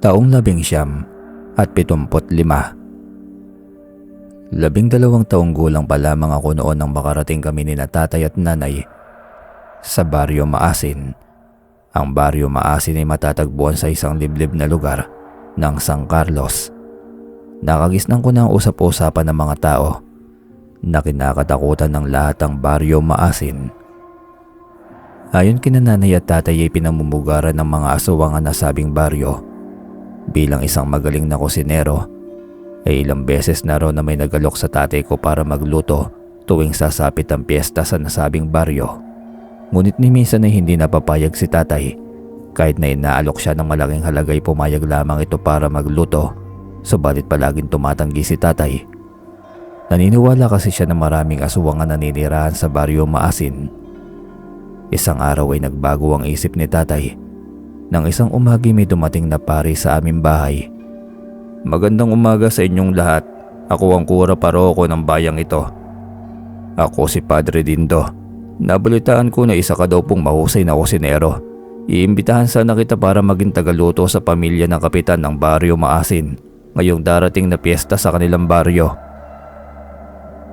Taong 1975. 12 taong gulang pa lamang ako noon nang makarating kami ni tatay at nanay sa Baryo Maasin. Ang Baryo Maasin ay matatagpuan sa isang liblib na lugar ng San Carlos. Nakagisnan ko na ang usap-usapan ng mga tao na kinakatakutan ng lahat ang Baryo Maasin. Ayon kina nanay at tatay ay pinamumugaran ng mga aswang ang nasabing baryo. Bilang isang magaling na kusinero, ay ilang beses na raw na may nagalok sa tatay ko para magluto tuwing sasapit ang piyesta sa nasabing baryo. Ngunit ni minsan ay hindi napapayag si tatay. Kahit na inaalok siya ng malaking halaga ay pumayag lamang ito para magluto, subalit palaging tumatanggi si tatay. Naniniwala kasi siya na maraming aswang ang naninirahan sa Baryo Maasin. Isang araw ay nagbago ang isip ni tatay. Nang isang umagi may dumating na pari sa aming bahay. "Magandang umaga sa inyong lahat. Ako ang kura paroko ng bayang ito. Ako si Padre Dindo. Nabalitaan ko na isa ka daw pong mahusay na kusinero. Iimbitahan sana kita para maging tagaluto sa pamilya ng kapitan ng Baryo Maasin ngayong darating na piyesta sa kanilang baryo."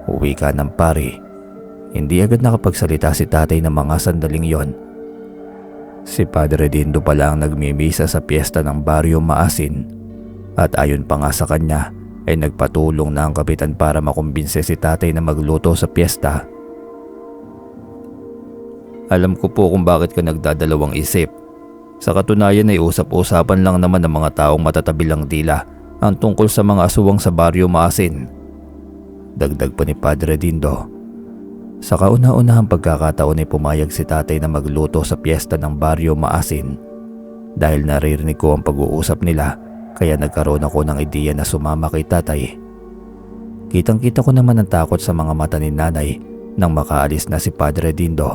Uwi ka ng pari. Hindi agad nakapagsalita si tatay ng mga sandaling yon. Si Padre Dindo pala ang nagmimisa sa piyesta ng Baryo Maasin. At ayon pa nga sa kanya ay nagpatulong na ang kapitan para makumbinse si tatay na magluto sa piyesta. "Alam ko po kung bakit ka nagdadalawang isip. Sa katunayan ay usap-usapan lang naman ng mga taong matatabilang dila ang tungkol sa mga aswang sa Baryo Maasin." Dagdag pa ni Padre Dindo. Sa kauna-unahang pagkakataon ay pumayag si tatay na magluto sa piyesta ng Baryo Maasin. Dahil naririnig ko ang pag-uusap nila, kaya nagkaroon ako ng ideya na sumama kay tatay. Kitang-kita ko naman ang takot sa mga mata ni nanay nang makaalis na si Padre Dindo.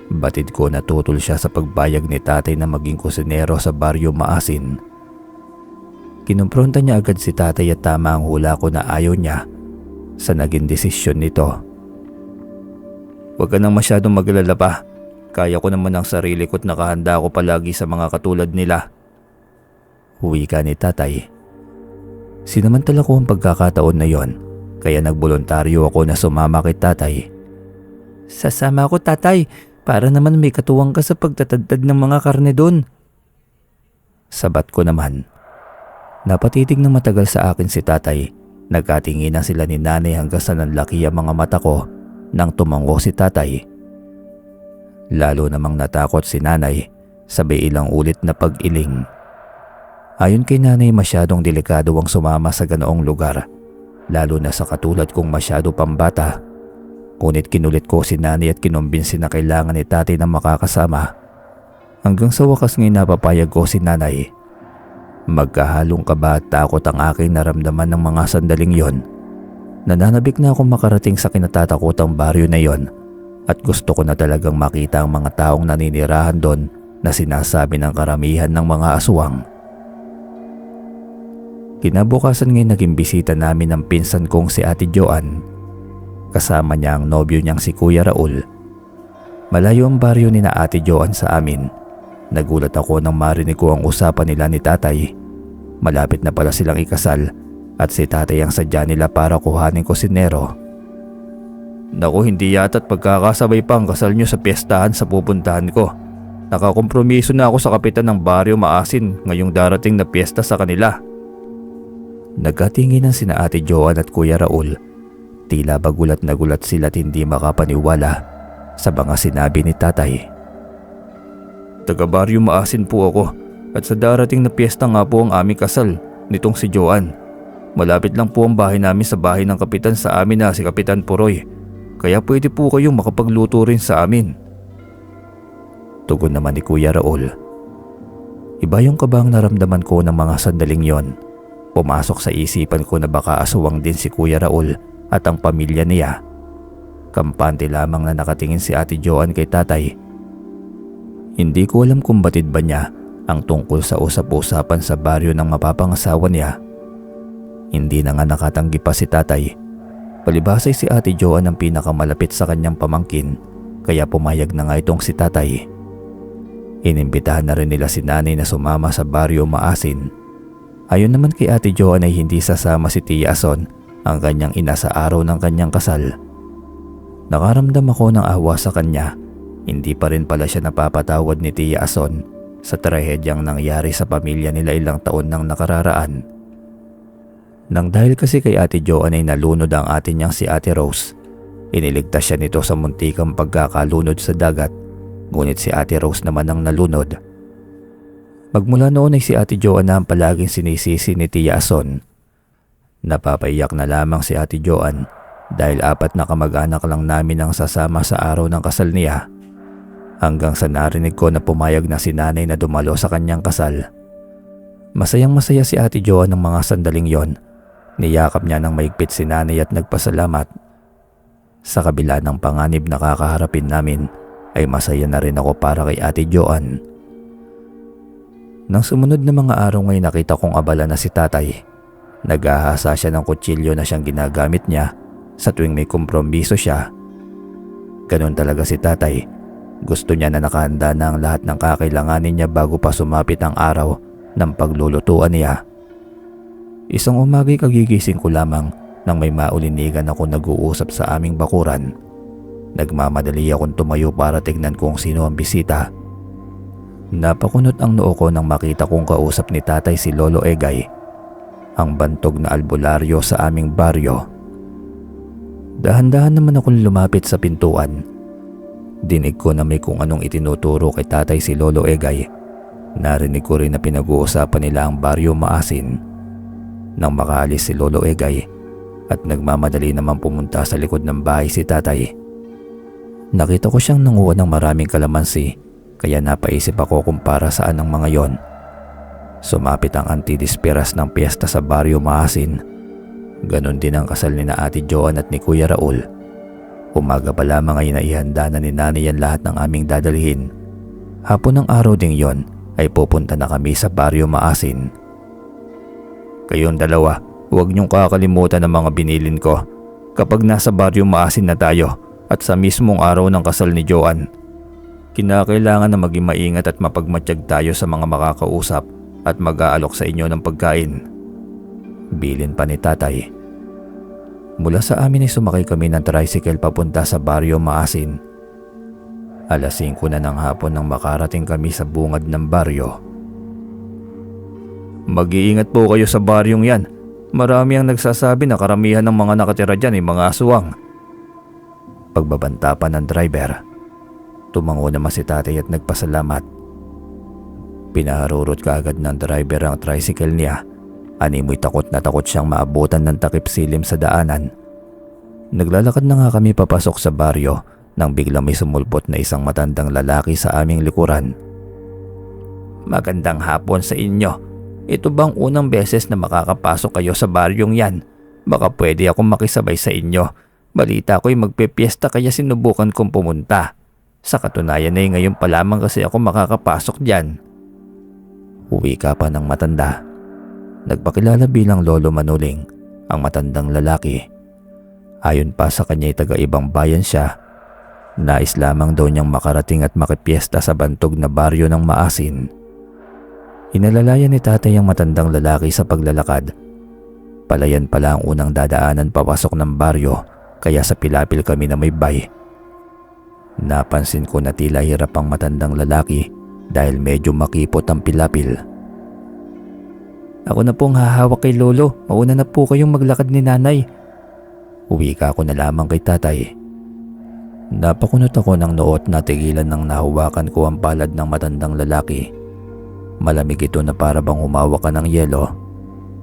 Batid ko na tutol siya sa pagbayag ni tatay na maging kusinero sa Baryo Maasin. Kinumpronta niya agad si tatay at tama ang hula ko na ayaw niya sa naging desisyon nito. "Huwag ka nang masyadong maglala pa. Kaya ko naman ang sarili ko't nakahanda ako palagi sa mga katulad nila." Uwi ka ni tatay. Sinamantala ko ang pagkakataon na yon, kaya nagboluntaryo ako na sumama kay tatay. "Sasama ako tatay, para naman may katuwang ka sa pagtatadtad ng mga karne doon." Sabat ko naman. Napatitig ng matagal sa akin si tatay. Nagkatinginan sila ni nanay hanggang sa nanlaki ang mga mata ko nang tumango si tatay. Lalo namang natakot si nanay, sabay ilang ulit na pag-iling. Ayon kay nanay, masyadong delikado ang sumama sa ganoong lugar, lalo na sa katulad kong masyado pambata. Ngunit kinulit ko si nanay at kinumbinsi na kailangan ni tatay na makakasama. Hanggang sa wakas ngayon napapayag ko si nanay. Magkahalong kaba at takot ang aking naramdaman ng mga sandaling yon. Nananabik na akong makarating sa kinatatakutang baryo na yon at gusto ko na talagang makita ang mga taong naninirahan doon na sinasabi ng karamihan ng mga aswang. Kinabukasan ngayon naging bisita namin ng pinsan kong si Ate Joan. Kasama niya ang nobyo niyang si Kuya Raul. Malayo ang baryo ni na Ate Joan sa amin. Nagulat ako nang marinig ko ang usapan nila ni tatay. Malapit na pala silang ikasal at si tatay ang sadya nila para kuhanin kusinero. "Naku, hindi yata't pagkakasabay pa ang kasal niyo sa piyestahan sa pupuntahan ko. Nakakompromiso na ako sa kapitan ng Baryo Maasin ngayong darating na piyesta sa kanila." Nagkatinginan sina Ate Joan at Kuya Raul. Tila ba gulat na gulat sila at hindi makapaniwala sa mga sinabi ni tatay. "Taga Baryo Maasin po ako at sa darating na piyesta nga po ang aming kasal nitong si Joan. Malapit lang po ang bahay namin sa bahay ng kapitan sa amin na si Kapitan Puroy. Kaya pwede po kayong makapagluto rin sa amin." Tugon naman ni Kuya Raul. Iba yung kabang naramdaman ko ng mga sandaling yon. Pumasok sa isipan ko na baka aswang din si Kuya Raul at ang pamilya niya. Kampante lamang na nakatingin si Ate Joan kay tatay. Hindi ko alam kung batid ba niya ang tungkol sa usap-usapan sa baryo ng mapapangasawa niya. Hindi na nga nakatanggi pa si tatay. Palibhasay si Ate Joan ang pinakamalapit sa kanyang pamangkin, kaya pumayag na nga itong si tatay. Inimbitahan na rin nila si nanay na sumama sa baryo Maasin. Ayon naman kay Ate Joan ay hindi sasama si Tia Ason, ang kanyang ina, sa araw ng kanyang kasal. Nakaramdam ako ng awa sa kanya. Hindi pa rin pala siya napapatawad ni Tia Ason sa trahedyang nangyari sa pamilya nila ilang taon nang nakararaan. Nang dahil kasi kay Ate Joan ay nalunod ang ate niyang si Ate Rose, iniligtas siya nito sa muntikang pagkakalunod sa dagat, ngunit si Ate Rose naman ang nalunod. Magmula noon ay si Ate Joan na ang palaging sinisisi ni Tia Ason. Napapaiyak na lamang si Ate Joan dahil 4 na kamag-anak lang namin ang sasama sa araw ng kasal niya. Hanggang sa narinig ko na pumayag na si nanay na dumalo sa kanyang kasal. Masayang masaya si Ate Joan ng mga sandaling yon. Niyakap niya ng maigpit si nanay at nagpasalamat. Sa kabila ng panganib na kakaharapin namin, ay masaya na rin ako para kay Ate Joan. Nang sumunod na mga araw ay nakita kong abala na si tatay. Naghahasa siya ng kutsilyo na siyang ginagamit niya sa tuwing may kompromiso siya. Ganon talaga si tatay. Gusto niya na nakahanda na ang lahat ng kakailanganin niya bago pa sumapit ang araw ng paglulutuan niya. Isang umaga'y kagigising ko lamang nang may maulinigan ako nag-uusap sa aming bakuran. Nagmamadali akong tumayo para tignan kung sino ang bisita. Napakunot ang noo ko nang makita kong kausap ni tatay si Lolo Egay, ang bantog na albularyo sa aming baryo. Dahan-dahan naman akong lumapit sa pintuan. Dinig ko na may kung anong itinuturo kay tatay si Lolo Egay. Narinig ko rin na pinag-uusapan nila ang baryo Maasin. Nang makaalis si Lolo Egay at nagmamadali naman pumunta sa likod ng bahay si tatay. Nakita ko siyang nanguha ng maraming kalamansi, kaya napaisip ako kung para saan ang mga yon. Sumapit ang antidisperas ng piyesta sa baryo Maasin. Ganon din ang kasal ni na Ate Joan at ni Kuya Raul. Umaga pa lamang ay naihanda na ni nanay ang lahat ng aming dadalhin. Hapon ng araw ding yon ay pupunta na kami sa baryo Maasin. Kayong dalawa, huwag niyong kakalimutan ang mga binilin ko kapag nasa baryo Maasin na tayo at sa mismong araw ng kasal ni Joan. Kinakailangan na maging maingat at mapagmatsyag tayo sa mga makakausap at mag-aalok sa inyo ng pagkain. Bilin pa ni tatay. Mula sa amin ay sumakay kami ng tricycle papunta sa baryo Maasin. Alas 5 na ng hapon nang makarating kami sa bungad ng baryo. Mag-iingat po kayo sa baryong yan. Marami ang nagsasabi na karamihan ng mga nakatira dyan ay mga aswang. Pagbabanta pa ng driver. Tumango naman si tatay at nagpasalamat. Pinaharurot kaagad ng driver ang tricycle niya. Animoy takot na takot siyang maabutan ng takip silim sa daanan. Naglalakad na nga kami papasok sa baryo nang biglang may sumulpot na isang matandang lalaki sa aming likuran. Magandang hapon sa inyo. Ito bang unang beses na makakapasok kayo sa baryong yan? Baka pwede akong makisabay sa inyo. Balita ko'y magpepiesta kaya sinubukan kong pumunta. Sa katunayan ay ngayon pa lamang kasi ako makakapasok dyan. Uwi ka pa ng matanda. Nagpakilala bilang Lolo Manuling, ang matandang lalaki. Ayon pa sa kanya ay taga-ibang bayan siya. Nais lamang daw niyang makarating at makipiesta sa bantog na baryo ng Maasin. Inalalayan ni tatay ang matandang lalaki sa paglalakad. Palayan pala ang unang dadaanan papasok ng baryo, kaya sa pilapil kami na may bay. Napansin ko na tila hirap ang matandang lalaki dahil medyo makipot ang pilapil. Ako na pong hahawak kay Lolo. Mauna na po kayong maglakad ni nanay. Uwi ka ako na lamang kay tatay. Napakunot ako ng noot na tigilan nang nahawakan ko ang palad ng matandang lalaki. Malamig ito na para bang humawak ka ng yelo.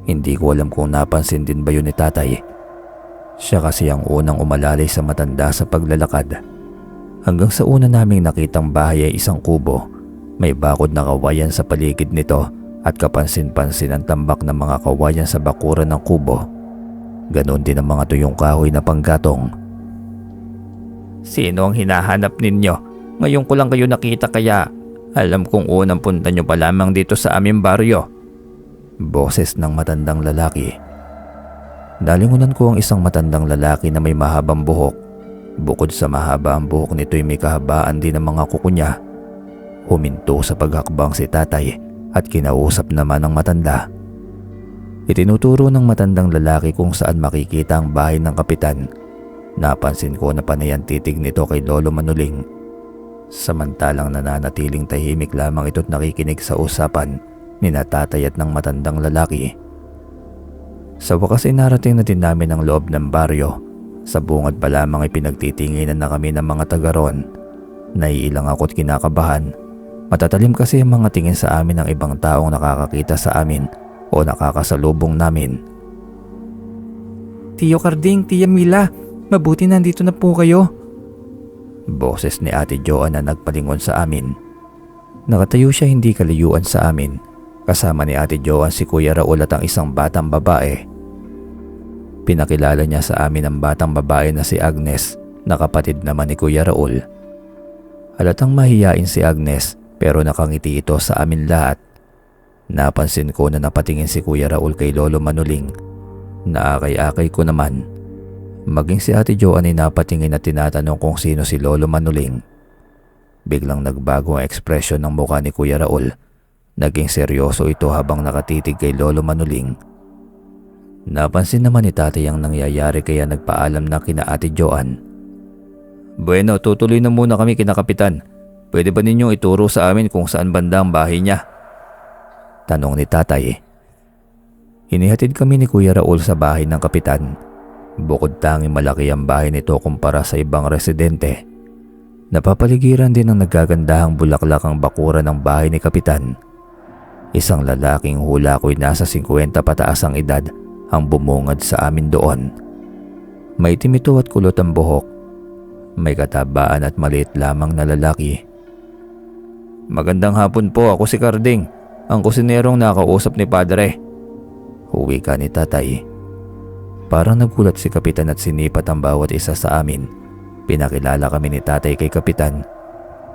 Hindi ko alam kung napansin din ba yun ni tatay. Siya kasi ang unang umalalay sa matanda sa paglalakad. Hanggang sa una naming nakitang bahay ay isang kubo. May bakod na kawayan sa paligid nito at kapansin-pansin ang tambak ng mga kawayan sa bakuran ng kubo. Ganon din ang mga tuyong kahoy na panggatong. Sino ang hinahanap ninyo? Ngayon ko lang kayo nakita kaya alam kong unang punta nyo pa lamang dito sa aming baryo. Boses ng matandang lalaki. Nalingunan ko ang isang matandang lalaki na may mahabang buhok. Bukod sa mahaba ang buhok nito'y may kahabaan din ang mga kuko niya. Huminto sa paghakbang si tatay at kinausap naman ng matanda. Itinuturo ng matandang lalaki kung saan makikita ang bahay ng kapitan. Napansin ko na panay ang titig nito kay Lolo Manuling. Samantalang nananatiling tahimik lamang ito't nakikinig sa usapan ni tatay at ng matandang lalaki. Sa wakas ay narating na din namin ang loob ng baryo. Sa bungad pa lamang ay pinagtitinginan na kami ng mga taga roon. Naiilang ako't kinakabahan. Matatalim kasi ang mga tingin sa amin ng ibang taong nakakakita sa amin o nakakasalubong namin. Tiyo Karding, Tia Mila, mabuti nandito na po kayo. Boses ni Ate Joan na nagpalingon sa amin. Nakatayo siya hindi kalayuan sa amin. Kasama ni Ate Joan si Kuya Raul at ang isang batang babae. Pinakilala niya sa amin ang batang babae na si Agnes, na kapatid naman ni Kuya Raul. Halatang mahiyain si Agnes pero nakangiti ito sa amin lahat. Napansin ko na napatingin si Kuya Raul kay Lolo Manuling. Naakay-akay ko naman. Maging si Ate Joan ay napatingin at tinatanong kung sino si Lolo Manuling. Biglang nagbago ang ekspresyon ng mukha ni Kuya Raul. Naging seryoso ito habang nakatitig kay Lolo Manuling. Napansin naman ni tatay ang nangyayari kaya nagpaalam na kina Ate Joan. Bueno, tutuloy na muna kami kina Kapitan. Pwede ba ninyong ituro sa amin kung saan banda ang bahay niya? Tanong ni tatay. Inihatid kami ni Kuya Raul sa bahay ng kapitan. Bukod tanging malaki ang bahay nito kumpara sa ibang residente. Napapaligiran din ng nagagandahang bulaklak ang bakuran ng bahay ni kapitan. Isang lalaking hula ko'y nasa 50 pataas ang edad ang bumungad sa amin doon. Maitim ito at kulot ang buhok. May katabaan at maliit lamang na lalaki. Magandang hapon po, ako si Karding, ang kusinerong nakausap ni Padre. Huwi ka ni tatay. Parang nagulat si kapitan at sinipat ang bawat isa sa amin. Pinakilala kami ni tatay kay kapitan.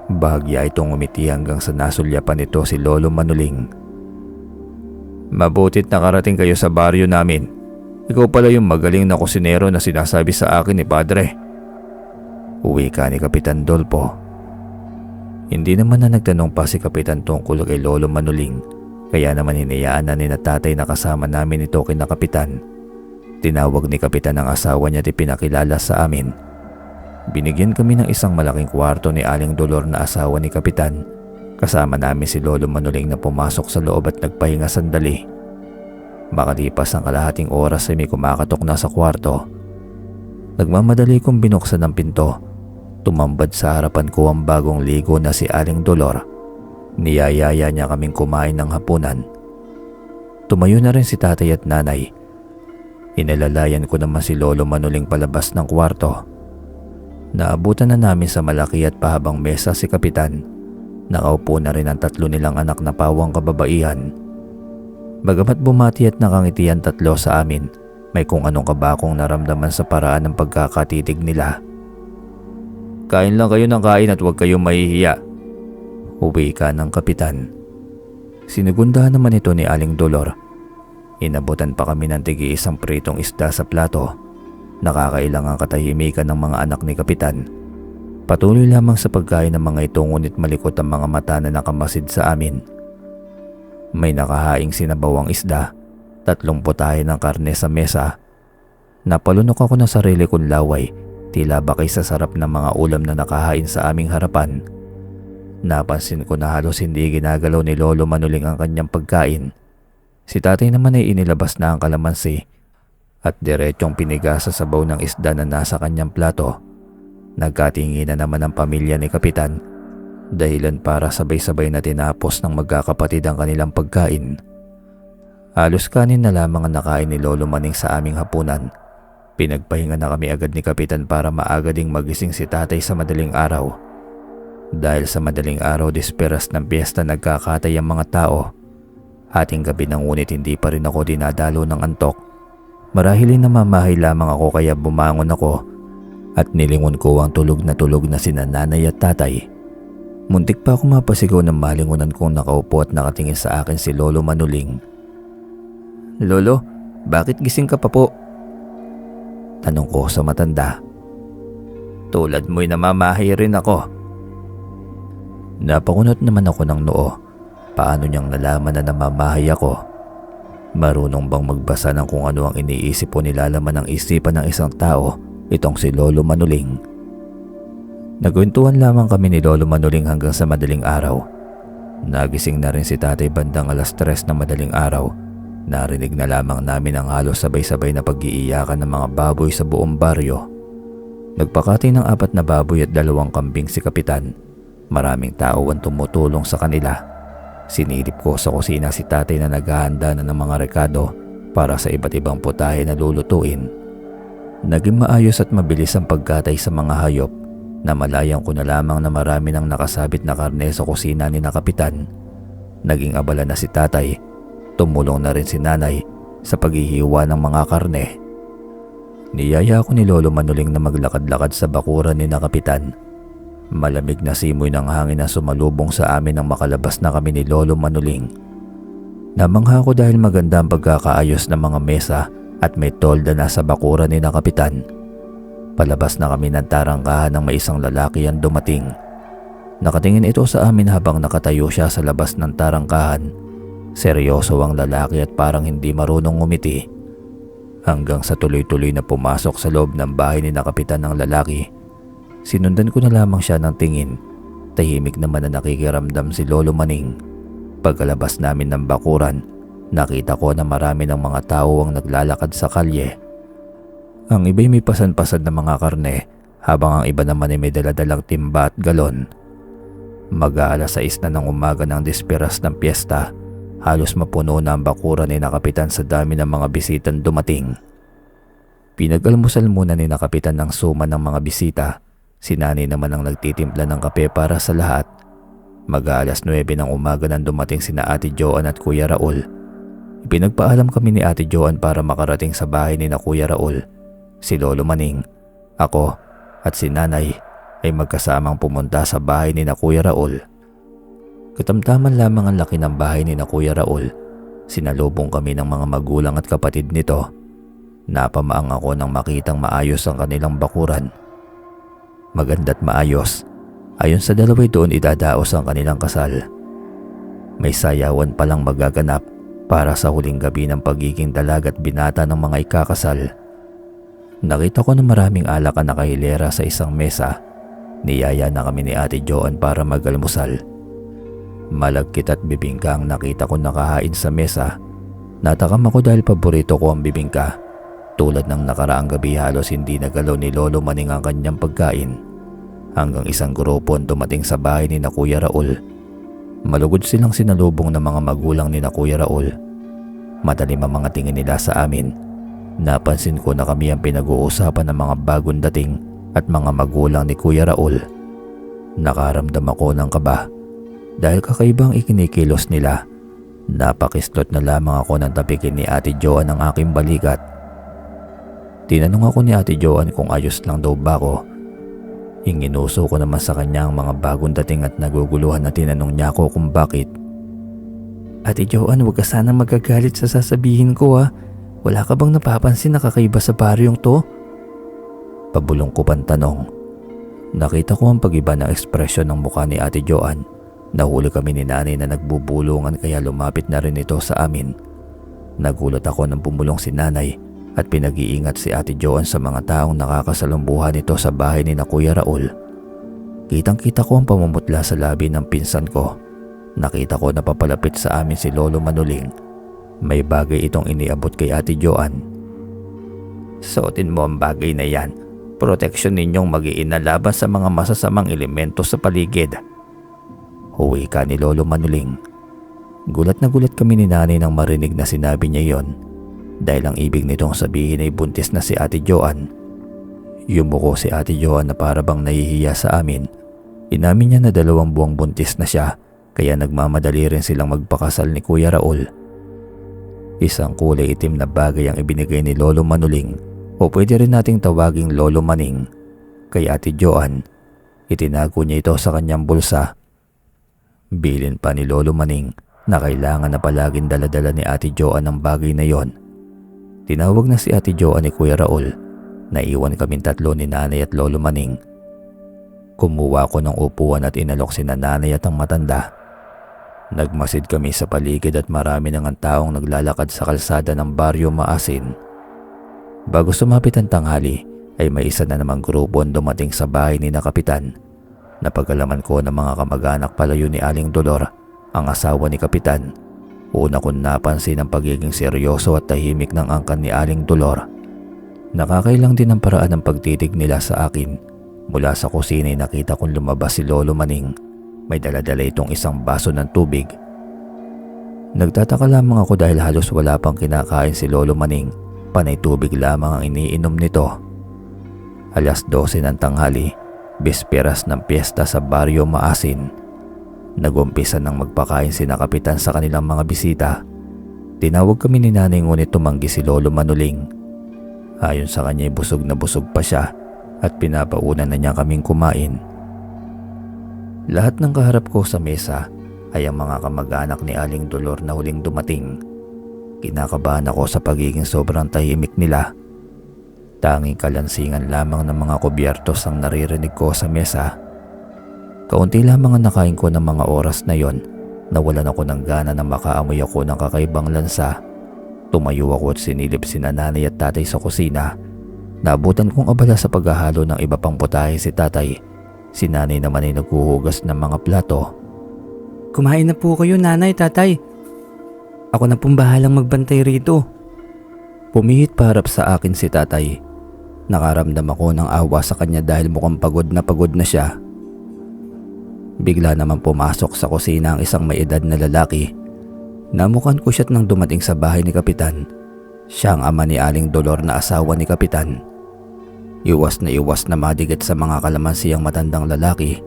Bahagya itong umiti hanggang sa nasulyapan nito si Lolo Manuling. Mabutit nakarating kayo sa baryo namin. Ikaw pala yung magaling na kusinero na sinasabi sa akin ni Padre. Uwi ka ni Kapitan Dolpo. Hindi naman na nagtanong pa si kapitan tungkol kay Lolo Manuling, kaya naman hinayaan na ni tatay na kasama namin ito kina kapitan. Tinawag ni kapitan ang asawa niya at pinakilala sa amin. Binigyan kami ng isang malaking kwarto ni Aling Dolor na asawa ni kapitan. Kasama namin si Lolo Manuling na pumasok sa loob at nagpahinga sandali. Makalipas ang kalahating oras ay may kumakatok na sa kwarto. Nagmamadali kong binuksan ang pinto. Tumambad sa harapan ko ang bagong ligo na si Aling Dolor. Niyayaya niya kaming kumain ng hapunan. Tumayo na rin si tatay at nanay. Inalalayan ko naman si Lolo Manuling palabas ng kwarto. Naabutan na namin sa malaki at pahabang mesa si kapitan. Nakaupo na rin ang 3 nilang anak na pawang kababaihan. Bagamat bumati at nakangiti ang 3 sa amin, may kung anong kabakong naramdaman sa paraan ng pagkakatitig nila. Kain lang kayo ng kain at huwag kayong mahihiya. Uwi ka ng kapitan. Sinugundahan naman ito ni Aling Dolor. Inabutan pa kami ng tig-iisang pritong isda sa plato. Nakakailang ang katahimikan ng mga anak ni kapitan. Patuloy lamang sa pagkain ng mga ito ngunit malikot ang mga mata na nakamasid sa amin. May nakahaing sinabawang isda, 3 putahe ng karne sa mesa. Napalunok ako ng sarili kong laway, tila ba kay sa sarap ng mga ulam na nakahain sa aming harapan. Napansin ko na halos hindi ginagalaw ni Lolo Manuling ang kanyang pagkain. Si tatay naman ay inilabas na ang kalamansi at diretsong piniga sa sabaw ng isda na nasa kanyang plato. Nagkatingin na naman ang pamilya ni kapitan, dahilan para sabay-sabay na tinapos ng magkakapatid ang kanilang pagkain. Halos kanin na lamang ang nakain ni Lolo Maning sa aming hapunan. Pinagpahinga na kami agad ni kapitan para maaga ding magising si tatay sa madaling araw. Dahil sa madaling araw disperas ng piyesta nagkakatay ang mga tao. Hating gabi na ngunit hindi pa rin ako dinadalo ng antok. Marahil namamahay lamang ako kaya bumangon ako at nilingon ko ang tulog na sina nanay at tatay. Muntik pa ako mapasigaw ng malingunan kong nakaupo at nakatingin sa akin si Lolo Manuling. Lolo, bakit gising ka pa po? Tanong ko sa matanda. Tulad mo'y namamahay rin ako. Napakunot naman ako ng noo. Paano niyang nalaman na namamahay ako? Marunong bang magbasa ng kung ano ang iniisip o nilalaman ng isipan ng isang tao itong si Lolo Manuling? Nagkwentuhan lamang kami ni Lolo Manuling hanggang sa madaling araw. Nagising na rin si tatay bandang 3:00 ng madaling araw. Narinig na lamang namin ang halos sabay-sabay na pag-iiyakan ng mga baboy sa buong baryo. Nagpakati ng 4 na baboy at 2 kambing si Kapitan. Maraming tao ang tumutulong sa kanila. Sinilip ko sa kusina si tatay na naghahanda na ng mga rekado para sa iba't ibang putahe na lulutuin. Naging maayos at mabilis ang pagkatay sa mga hayop. Namalayan ko na lamang na marami nang nakasabit na karne sa kusina ni na Kapitan. Naging abala na si tatay. Tumulong na rin si nanay sa paghihiwa ng mga karne. Niyaya ako ni Lolo Manuling na maglakad-lakad sa bakuran ni na Kapitan. Malamig na simoy ng hangin na sumalubong sa amin nang makalabas na kami ni Lolo Manuling. Namangha ko dahil maganda ang pagkakaayos ng mga mesa at may tolda na sa bakuran ni na Kapitan. Palabas na kami ng tarangkahan ng may isang lalaki ang dumating. Nakatingin ito sa amin habang nakatayo siya sa labas ng tarangkahan. Seryoso ang lalaki at parang hindi marunong ngumiti. Hanggang sa tuloy-tuloy na pumasok sa loob ng bahay ni na Kapitan ng lalaki. Sinundan ko na lamang siya ng tingin. Tahimik naman na nakikiramdam si Lolo Maning. Pagkalabas namin ng bakuran, nakita ko na marami ng mga tao ang naglalakad sa kalye. Ang iba'y may pasan-pasan na mga karne, habang ang iba naman ay may daladalang timba at galon. Mag-aalas 6 na ng umaga ng disperas ng piyesta. Halos mapuno na ang bakuran ni na Kapitan sa dami ng mga bisitang dumating. Pinag-almusal muna ni na Kapitan ng suma ng mga bisita. Si nanay naman ang nagtitimpla ng kape para sa lahat. Mag-aalas 9 ng umaga nang dumating sina Ate Joan at Kuya Raul. Ipinagpaalam kami ni Ate Joan para makarating sa bahay ni na Kuya Raul. Si Lolo Maning, ako at si nanay ay magkasamang pumunta sa bahay ni na Kuya Raul. Katamtaman lamang ang laki ng bahay ni na Kuya Raul. Sinalubong kami ng mga magulang at kapatid nito. Napamaang ako nang makitang maayos ang kanilang bakuran. Maganda't maayos. Ayon sa dalaway doon idadaos ang kanilang kasal. May sayawan palang magaganap para sa huling gabi ng pagiging dalaga at binata ng mga ikakasal. Nakita ko na maraming alak na nakahilera sa isang mesa. Niyaya na kami ni Ate Joan para mag-almusal. Malagkit at bibingka ang nakita ko nakahain sa mesa. Natakam ako dahil paborito ko ang bibingka. Tulad ng nakaraang gabi halos hindi nagalaw ni Lolo Maning ang kanyang pagkain. Hanggang isang grupo ang dumating sa bahay ni na Kuya Raul. Malugod silang sinalubong ng mga magulang ni na Kuya Raul. Matalim ang mga tingin nila sa amin. Napansin ko na kami ang pinag-uusapan ng mga bagong dating at mga magulang ni Kuya Raul. Nakaramdam ako ng kaba dahil kakaibang ikinikilos nila. Napakislot na lamang ako nang tapikin ni Ate Joan ang aking balikat. Tinanong ako ni Ate Joan kung ayos lang daw ba ako. Inginuso ko naman sa kanya ang mga bagong dating at naguguluhan na tinanong niya ako kung bakit. Ate Joan, huwag ka sana magagalit sa sasabihin ko ha. Wala ka bang napapansin na kakaiba sa baryong to? Pabulong ko pang tanong. Nakita ko ang pag-iba ng ekspresyon ng mukha ni Ate Joan. Nahuli kami ni nanay na nagbubulungan kaya lumapit na rin ito sa amin. Nagulat ako nang bumulong si nanay at pinag-iingat si Ate Joan sa mga taong nakakasalumbuhan nito sa bahay ni na Kuya Raul. Kitang-kita ko ang pamumutla sa labi ng pinsan ko. Nakita ko na papalapit sa amin si Lolo Manuling. May bagay itong iniabot kay Ate Joan. Suotin mo ang bagay na yan. Proteksyon ninyong mag-iina laban sa mga masasamang elemento sa paligid. Huwi ka ni Lolo Manuling. Gulat na gulat kami ni nanay nang marinig na sinabi niya yon. Dahil ang ibig nitong sabihin ay buntis na si Ate Joan. Yumuko si Ate Joan na para bang nahihiya sa amin. Inamin niya na 2 buwang buntis na siya kaya nagmamadali rin silang magpakasal ni Kuya Raul. Isang kulay itim na bagay ang ibinigay ni Lolo Manuling o pwede rin nating tawaging Lolo Maning. Kay Ate Joan, itinago niya ito sa kanyang bulsa. Bilin pa ni Lolo Maning na kailangan na palaging daladala ni Ate Joan ang bagay na yon. Tinawag na si Ate Joan ni Kuya Raul. Naiwan kaming 3 ni nanay at Lolo Maning. Kumuha ko ng upuan at inalok si nanay at ang matanda. Nagmasid kami sa paligid at marami nang ang taong naglalakad sa kalsada ng baryo Maasin. Bago sumapit ang tanghali ay may isa na namang grupo ang dumating sa bahay ni na Kapitan. Napagalaman ko na mga kamag-anak pala yun ni Aling Dolor, ang asawa ni Kapitan. Una kong napansin ang pagiging seryoso at tahimik ng angkan ni Aling Dolor. Nakakailang din ang paraan ng pagtitig nila sa akin. Mula sa kusina ay nakita kong lumabas si Lolo Maning. May daladala itong isang baso ng tubig. Nagtataka lamang ako dahil halos wala pang kinakain si Lolo Maning. Panay tubig lamang ang iniinom nito. 12:00 ng tanghali, bisperas ng piyesta sa baryo Maasin. Nagumpisa nang magpakain sina Kapitan sa kanilang mga bisita. Tinawag kami ni nanay ngunit tumanggi si Lolo Manuling. Ayon sa kanya ay busog na busog pa siya at pinapauna na niya kaming kumain. Lahat ng kaharap ko sa mesa ay ang mga kamag-anak ni Aling Dolor na huling dumating. Kinakabahan ako sa pagiging sobrang tahimik nila. Tanging kalansingan lamang ng mga kubyertos ang naririnig ko sa mesa. Kaunti lamang ang nakain ko ng mga oras na yon. Nawalan ako ng gana na makaamoy ako ng kakaibang lansa. Tumayo ako at sinilip si nanay at tatay sa kusina. Naabutan kong abala sa paghahalo ng iba pang putahe si tatay. Si nanay naman ay naghuhugas ng mga plato. Kumain na po kayo, nanay, tatay. Ako na pong bahalang magbantay rito. Pumihit para sa akin si tatay. Nakaramdam ako ng awa sa kanya dahil mukhang pagod na siya. Bigla naman pumasok sa kusina ang isang may edad na lalaki. Namukan ko siya't nang dumating sa bahay ni Kapitan. Siya ang ama ni Aling Dolor na asawa ni Kapitan. Iwas na madigat sa mga kalamansi ang matandang lalaki.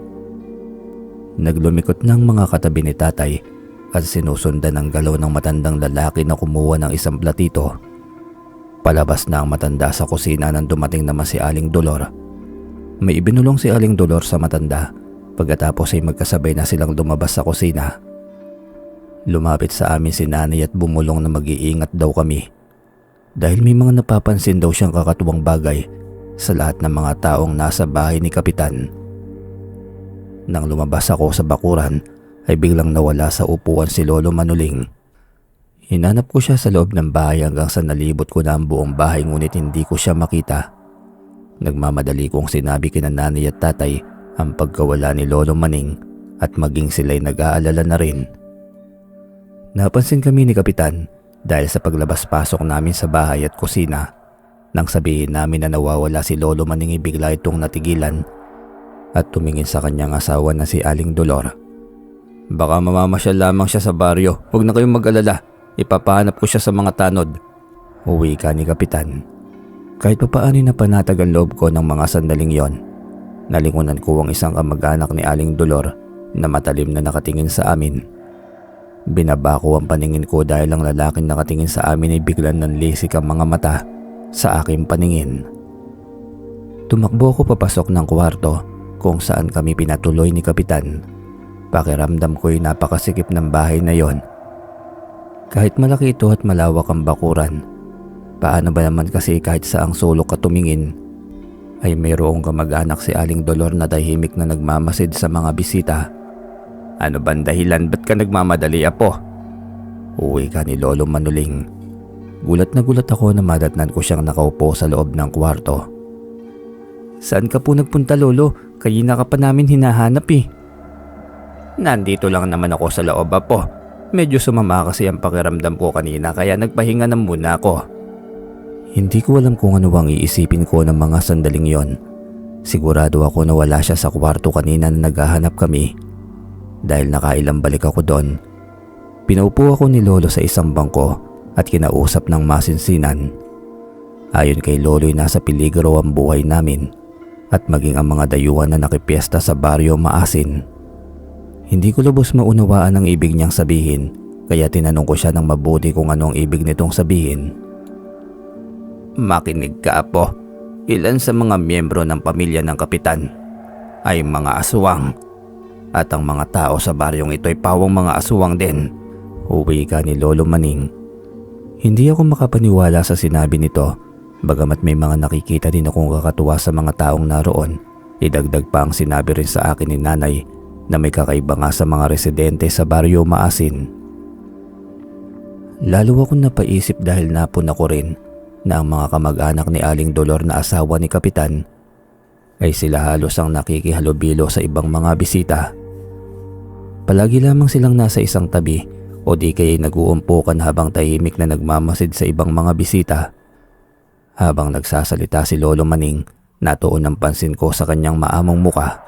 Naglumikot ng mga katabi ni tatay at sinusundan ang galaw ng matandang lalaki na kumuha ng isang platito. Palabas na ang matanda sa kusina nang dumating naman si Aling Dolor. May ibinulong si Aling Dolor sa matanda. Pagkatapos ay magkasabay na silang lumabas sa kusina. Lumapit sa amin si nanay at bumulong na mag-iingat daw kami. Dahil may mga napapansin daw siyang kakatuwang bagay sa lahat ng mga taong nasa bahay ni Kapitan. Nang lumabas ako sa bakuran ay biglang nawala sa upuan si Lolo Manuling. Hinanap ko siya sa loob ng bahay hanggang sa nalibot ko na ang buong bahay ngunit hindi ko siya makita. Nagmamadali kong sinabi kina nanay at tatay ang pagkawala ni Lolo Maning at maging sila'y nag-aalala na rin. Napansin kami ni Kapitan dahil sa paglabas-pasok namin sa bahay at kusina. Nang sabihin namin na nawawala si Lolo Maning bigla itong natigilan at tumingin sa kanyang asawa na si Aling Dolor. Baka mamamasyal lamang siya sa baryo, huwag na kayong mag-alala, ipapahanap ko siya sa mga tanod. Uwi ka ni Kapitan. Kahit papaano na panatag ang loob ko ng mga sandaling yon. Nalingunan ko ang isang kamag-anak ni Aling Dolor na matalim na nakatingin sa amin. Binaba ko ang paningin ko dahil ang lalaking nakatingin sa amin ay biglang nanlisik ang mga mata sa aking paningin. Tumakbo ko papasok ng kwarto kung saan kami pinatuloy ni Kapitan. Pakiramdam ko'y napakasikip ng bahay na yon. Kahit malaki ito at malawak ang bakuran, paano ba naman kasi kahit saang sulok ka tumingin ay mayroong kamag-anak si Aling Dolor na tahimik na nagmamasid sa mga bisita. Ano bang dahilan? Ba't ka nagmamadali, apo? Uwi ka ni Lolo Manuling. Gulat na gulat ako na madatnan ko siyang nakaupo sa loob ng kwarto. Saan ka po nagpunta, Lolo? Kanina ka pa namin hinahanap eh. Nandito lang naman ako sa loob, apo. Medyo sumama kasi ang pakiramdam ko kanina kaya nagpahinga na muna ako. Hindi ko alam kung ano ang iisipin ko ng mga sandaling yon. Sigurado ako na wala siya sa kwarto kanina na naghahanap kami. Dahil nakailang balik ako doon, pinaupo ako ni Lolo sa isang bangko at kinausap ng masinsinan. Ayon kay Lolo ay nasa peligro ang buhay namin at maging ang mga dayuhan na nakipiesta sa baryo Maasin. Hindi ko lubos maunawaan ang ibig niyang sabihin kaya tinanong ko siya ng mabuti kung ano ang ibig nitong sabihin. Makinig ka, apo. Ilan sa mga miyembro ng pamilya ng Kapitan ay mga aswang. At ang mga tao sa baryong ito ay pawang mga aswang din. Uwi ka ni Lolo Maning. Hindi ako makapaniwala sa sinabi nito. Bagamat may mga nakikita din akong kakatuwa sa mga taong naroon, Idagdag pa ang sinabi rin sa akin ni nanay na may kakaiba nga sa mga residente sa baryo Maasin. Lalo akong napaisip dahil napuna ko rin na ang mga kamag-anak ni Aling Dolor na asawa ni Kapitan ay sila halos ang nakikihalubilo sa ibang mga bisita. Palagi lamang silang nasa isang tabi o di kaya'y nag-uumpukan habang tahimik na nagmamasid sa ibang mga bisita. Habang nagsasalita si Lolo Maning, natuon ang pansin ko sa kanyang maamong muka.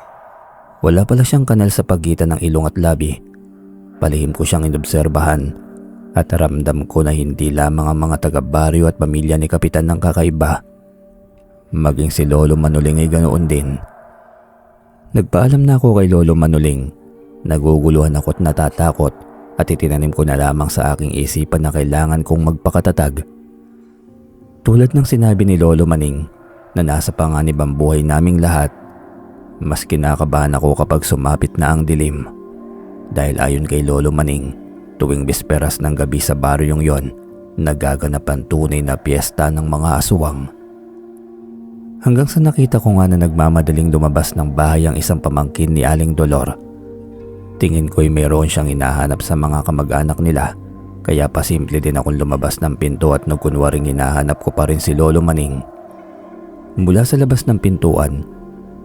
Wala pala siyang kanal sa pagitan ng ilong at labi. Palihim ko siyang inobserbahan at ramdam ko na hindi lamang ang mga taga-baryo at pamilya ni Kapitan ng kakaiba. Maging si Lolo Manuling ay ganoon din. Nagpaalam na ako kay Lolo Manuling. Naguguluhan ako at natatakot at itinanim ko na lamang sa aking isipan na kailangan kong magpakatatag. Tulad ng sinabi ni Lolo Maning na nasa panganib ang buhay naming lahat, mas kinakabahan ako kapag sumapit na ang dilim. Dahil ayon kay Lolo Maning, tuwing bisperas ng gabi sa baryong yon, nagaganap ang tunay na piyesta ng mga aswang. Hanggang sa nakita ko nga na nagmamadaling lumabas ng bahay ang isang pamangkin ni Aling Dolor. Tingin ko'y mayroon siyang hinahanap sa mga kamag-anak nila, kaya pasimple din akong lumabas ng pinto at nagkunwaring hinahanap ko pa rin si Lolo Maning. Mula sa labas ng pintuan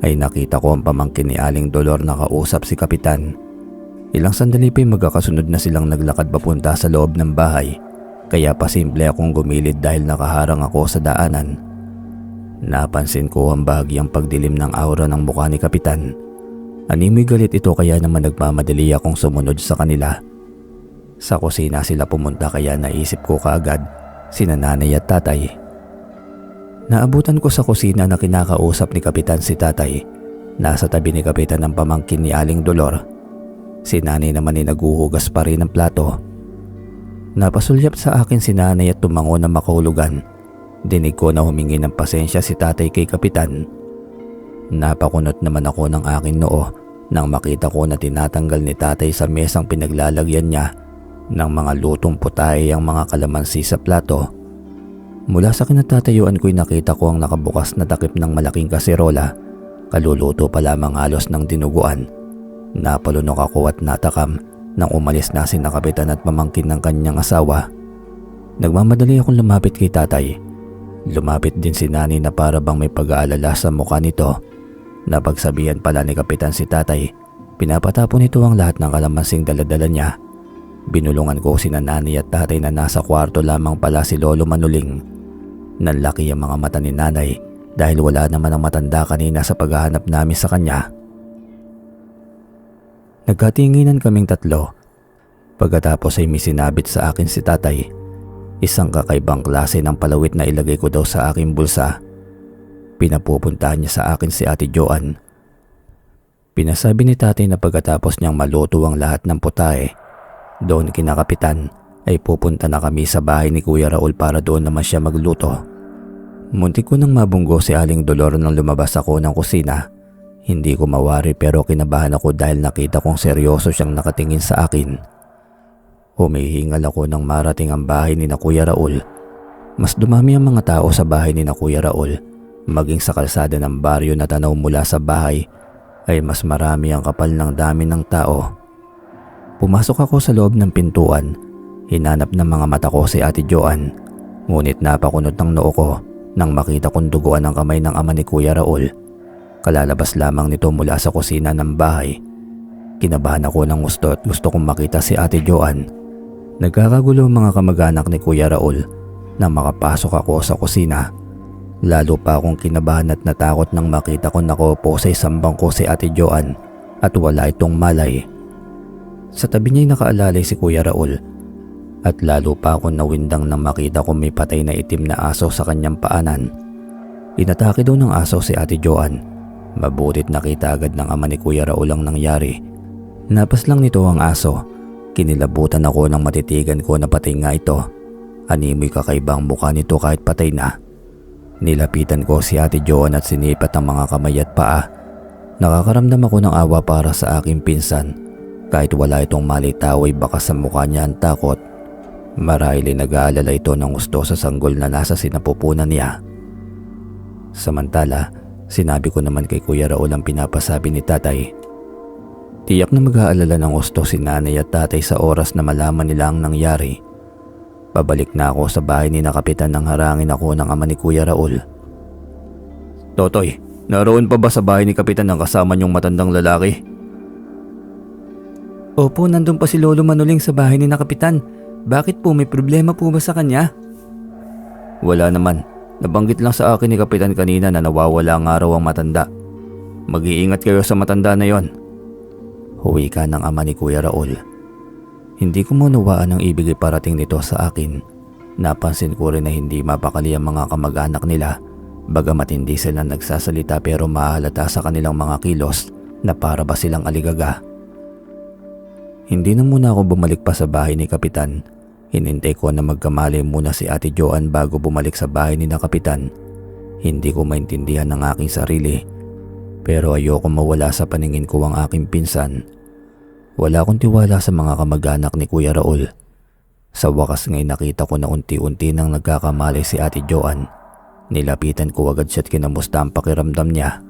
ay nakita ko ang pamangkin ni Aling Dolor na kausap si Kapitan. Ilang sandali pa'y magkakasunod na silang naglakad papunta sa loob ng bahay, kaya pasimple akong gumilid dahil nakaharang ako sa daanan. Napansin ko ang bahagyang pagdilim ng aura ng mukha ni Kapitan. Animoy galit ito kaya naman nagmamadali akong sumunod sa kanila. Sa kusina sila pumunta kaya naisip ko kaagad sina nanay at tatay. Naabutan ko sa kusina na kinakausap ni Kapitan si tatay. Nasa tabi ni Kapitan ang pamangkin ni Aling Dolor. Si nanay naman ay naguhugas pa rin ng plato. Napasulyap sa akin si nanay at tumango na makahulugan. Dinig ko na humingi ng pasensya si tatay kay Kapitan. Napakunot naman ako ng aking noo nang makita ko na tinatanggal ni tatay sa mesang pinaglalagyan niya ng mga lutong putahe ang mga kalamansi sa plato. Mula sa kinatatayuan ko'y nakita ko ang nakabukas na takip ng malaking kaserola. Kaluluto pa lamang halos ng dinuguan. Napalunok ako at natakam nang umalis na si Kapitan at pamangkin ng kanyang asawa. Nagmamadali akong lumapit kay tatay. Lumapit din si nanay na para bang may pag-aalala sa mukha nito. Napagsabihan pala ni Kapitan si tatay, pinapatapon nito ang lahat ng kalamansing daladala niya. Binulungan ko si nanay at tatay na nasa kwarto lamang pala si Lolo Manuling. Nanlaki ang mga mata ni nanay dahil wala naman ang matanda kanina sa paghahanap namin sa kanya. Nagkatinginan kaming tatlo. Pagkatapos ay may sinabit sa akin si tatay. Isang kakaibang klase ng palawit na ilagay ko daw sa aking bulsa. Pinapupuntahan niya sa akin si Ate Joan. Pinasabi ni tatay na pagkatapos niyang maluto ang lahat ng putahe, doon kina Kapitan ay pupunta na kami sa bahay ni Kuya Raul para doon naman siya magluto. Muntik ko nang mabunggo si Aling Dolor nang lumabas ako ng kusina. Hindi ko mawari pero kinabahan ako dahil nakita kong seryoso siyang nakatingin sa akin. Humihingal ako nang marating ang bahay ni na Kuya Raul. Mas dumami ang mga tao sa bahay ni na Kuya Raul. Maging sa kalsada ng baryo na tanaw mula sa bahay ay mas marami ang kapal ng dami ng tao. Pumasok ako sa loob ng pintuan. Hinanap ng mga mata ko si Ate Joan. Ngunit napakunot ng noo ko nang makita kong duguan ang kamay ng ama ni Kuya Raul. Kalalabas lamang nito mula sa kusina ng bahay. Kinabahan ako ng gusto at gusto kong makita si Ate Joan. Nagkakagulo ang mga kamag-anak ni Kuya Raul nang makapasok ako sa kusina. Lalo pa akong kinabahan at natakot nang makita ko nakaupo sa isang bangko si Ate Joan at wala itong malay. Sa tabi niya'y nakaalalay si Kuya Raul. At lalo pa akong nawindang nang makita kong may patay na itim na aso sa kanyang paanan. Inatake daw ng aso si Ate Joan. Mabutit nakita agad ng ama ni Kuya Raul ang nangyari. Napas lang nito ang aso. Kinilabutan ako nang matitigan ko na patay nga ito. Animoy kakaibang mukha nito kahit patay na. Nilapitan ko si Ate Joan at sinipat ang mga kamay at paa. Nakakaramdam ako ng awa para sa aking pinsan. Kahit wala itong malitaw ay baka sa mukha niya ang takot. Marahil ay nag-aalala ito ng gusto sa sanggol na nasa sinapupunan niya. Samantala, Sinabi ko naman kay Kuya Raul ang pinapasabi ni tatay. Tiyak na mag-aalala ng gusto si nanay at tatay sa oras na malaman nila ang nangyari. Pabalik na ako sa bahay ni Kapitan nang harangin ako ng ama ni Kuya Raul. Totoy, naroon pa ba sa bahay ni Kapitan ang kasama niyong matandang lalaki? Opo, nandun pa si Lolo Manuling sa bahay ni Kapitan. Bakit po, may problema po ba sa kanya? Wala naman. Nabanggit lang sa akin ni Kapitan kanina na nawawala nga raw ang matanda. Mag-iingat kayo sa matanda na yon. Huwi ka ng ama ni Kuya Raul. Hindi ko maunawaan ang ibig iparating nito sa akin. Napansin ko rin na hindi mapakali ang mga kamag-anak nila, bagamat hindi sila nagsasalita pero mahalata sa kanilang mga kilos na para ba silang aligaga. Hindi na muna ako bumalik pa sa bahay ni Kapitan. Hinintay ko na magkamali muna si Ate Joan bago bumalik sa bahay ni Kapitan. Hindi ko maintindihan ang aking sarili, pero ayoko mawala sa paningin ko ang aking pinsan. Wala akong tiwala sa mga kamag-anak ni Kuya Raul. Sa wakas ngay nakita ko na unti-unti nang nagkakamali si Ate Joan. Nilapitan ko agad siya at kinamusta ang pakiramdam niya.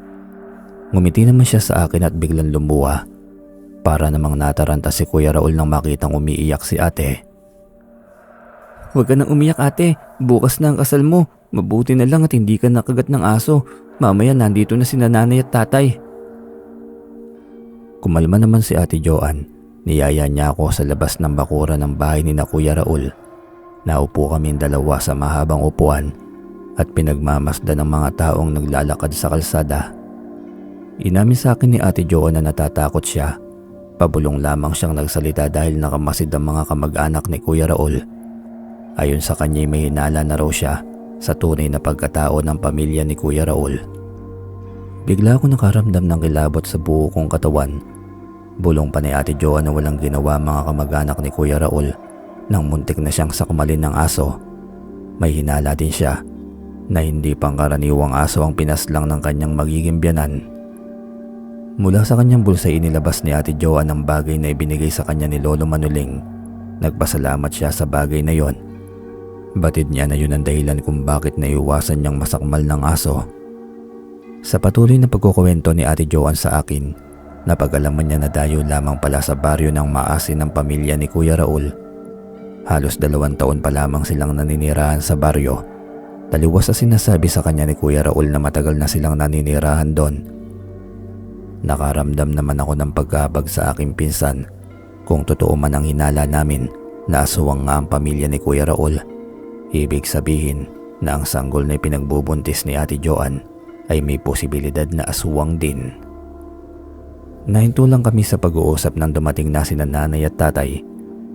Ngumiti naman siya sa akin at biglang lumuha. Para namang nataranta si Kuya Raul nang makitang umiiyak si ate. Huwag ka nang umiyak ate, bukas na ang kasal mo. Mabuti na lang at hindi ka nakagat ng aso. Mamaya nandito na si nanay at tatay. Kumalma naman si Ate Joan. Niyaya niya ako sa labas ng bakuran ng bahay ni Kuya Raul. Naupo kaming dalawa sa mahabang upuan at pinagmamasdan ng mga taong naglalakad sa kalsada. Inamin sa akin ni Ate Joan na natatakot siya. Pabulong lamang siyang nagsalita dahil nakamasid ang mga kamag-anak ni Kuya Raul. Ayon sa kanya may hinala na raw siya sa tunay na pagkatao ng pamilya ni Kuya Raul. Bigla ako nakaramdam ng kilabot sa buo kong katawan. Bulong pa ni Ate Joan na walang ginawa mga kamag-anak ni Kuya Raul nang muntik na siyang sakmalin ng aso. May hinala din siya na hindi pangkaraniwang aso ang pinaslang ng kanyang magiging biyanan. Mula sa kanyang bulsa inilabas ni Ate Joan ang bagay na ibinigay sa kanya ni Lolo Manuling. Nagpasalamat siya sa bagay na yon. Batid niya na yun ang dahilan kung bakit naiwasan niyang masakmal ng aso. Sa patuloy na pagkukwento ni Ate Joan sa akin, napag-alaman niya na dayo lamang pala sa baryo ng maasin ng pamilya ni Kuya Raul. Halos 2 taon pa lamang silang naninirahan sa baryo. Taliwas sa sinasabi sa kanya ni Kuya Raul na matagal na silang naninirahan doon. Nakaramdam naman ako ng pagkabag sa aking pinsan kung totoo man ang hinala namin na aswang nga ang pamilya ni Kuya Raul. Ibig sabihin na ang sanggol na pinagbubuntis ni Ate Joan ay may posibilidad na aswang din. Nahinto lang kami sa pag-uusap nang dumating na sina nanay at tatay.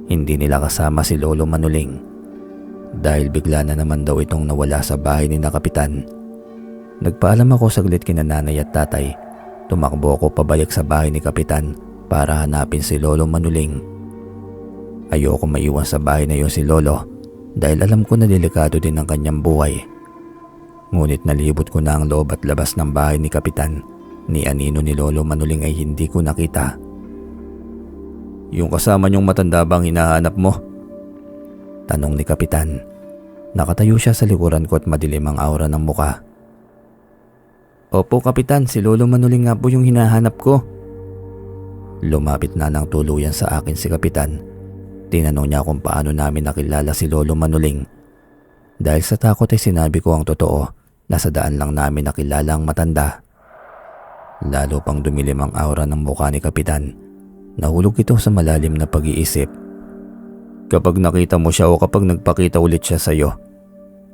Hindi nila kasama si Lolo Manuling. Dahil bigla na naman daw itong nawala sa bahay ni Kapitan. Nagpaalam ako saglit kina nanay at tatay. Tumakbo ako pabalik sa bahay ni Kapitan para hanapin si Lolo Manuling. Ayoko maiwan sa bahay na yon si Lolo dahil alam ko na delikado din ang kanyang buhay. Ngunit nalibot ko na ang loob at labas ng bahay ni Kapitan. Ni anino ni Lolo Manuling ay hindi ko nakita. Yung kasama niyong matanda bang hinahanap mo? Tanong ni Kapitan. Nakatayo siya sa likuran ko at madilim ang aura ng muka. Opo Kapitan, si Lolo Manuling nga po yung hinahanap ko. Lumapit na ng tuluyan sa akin si Kapitan. Tinanong niya kung paano namin nakilala si Lolo Manuling. Dahil sa takot ay sinabi ko ang totoo na sa daan lang namin nakilala ang matanda. Lalo pang dumilim ang aura ng mukha ni Kapitan. Nahulog ito sa malalim na pag-iisip. Kapag nakita mo siya o kapag nagpakita ulit siya sa iyo,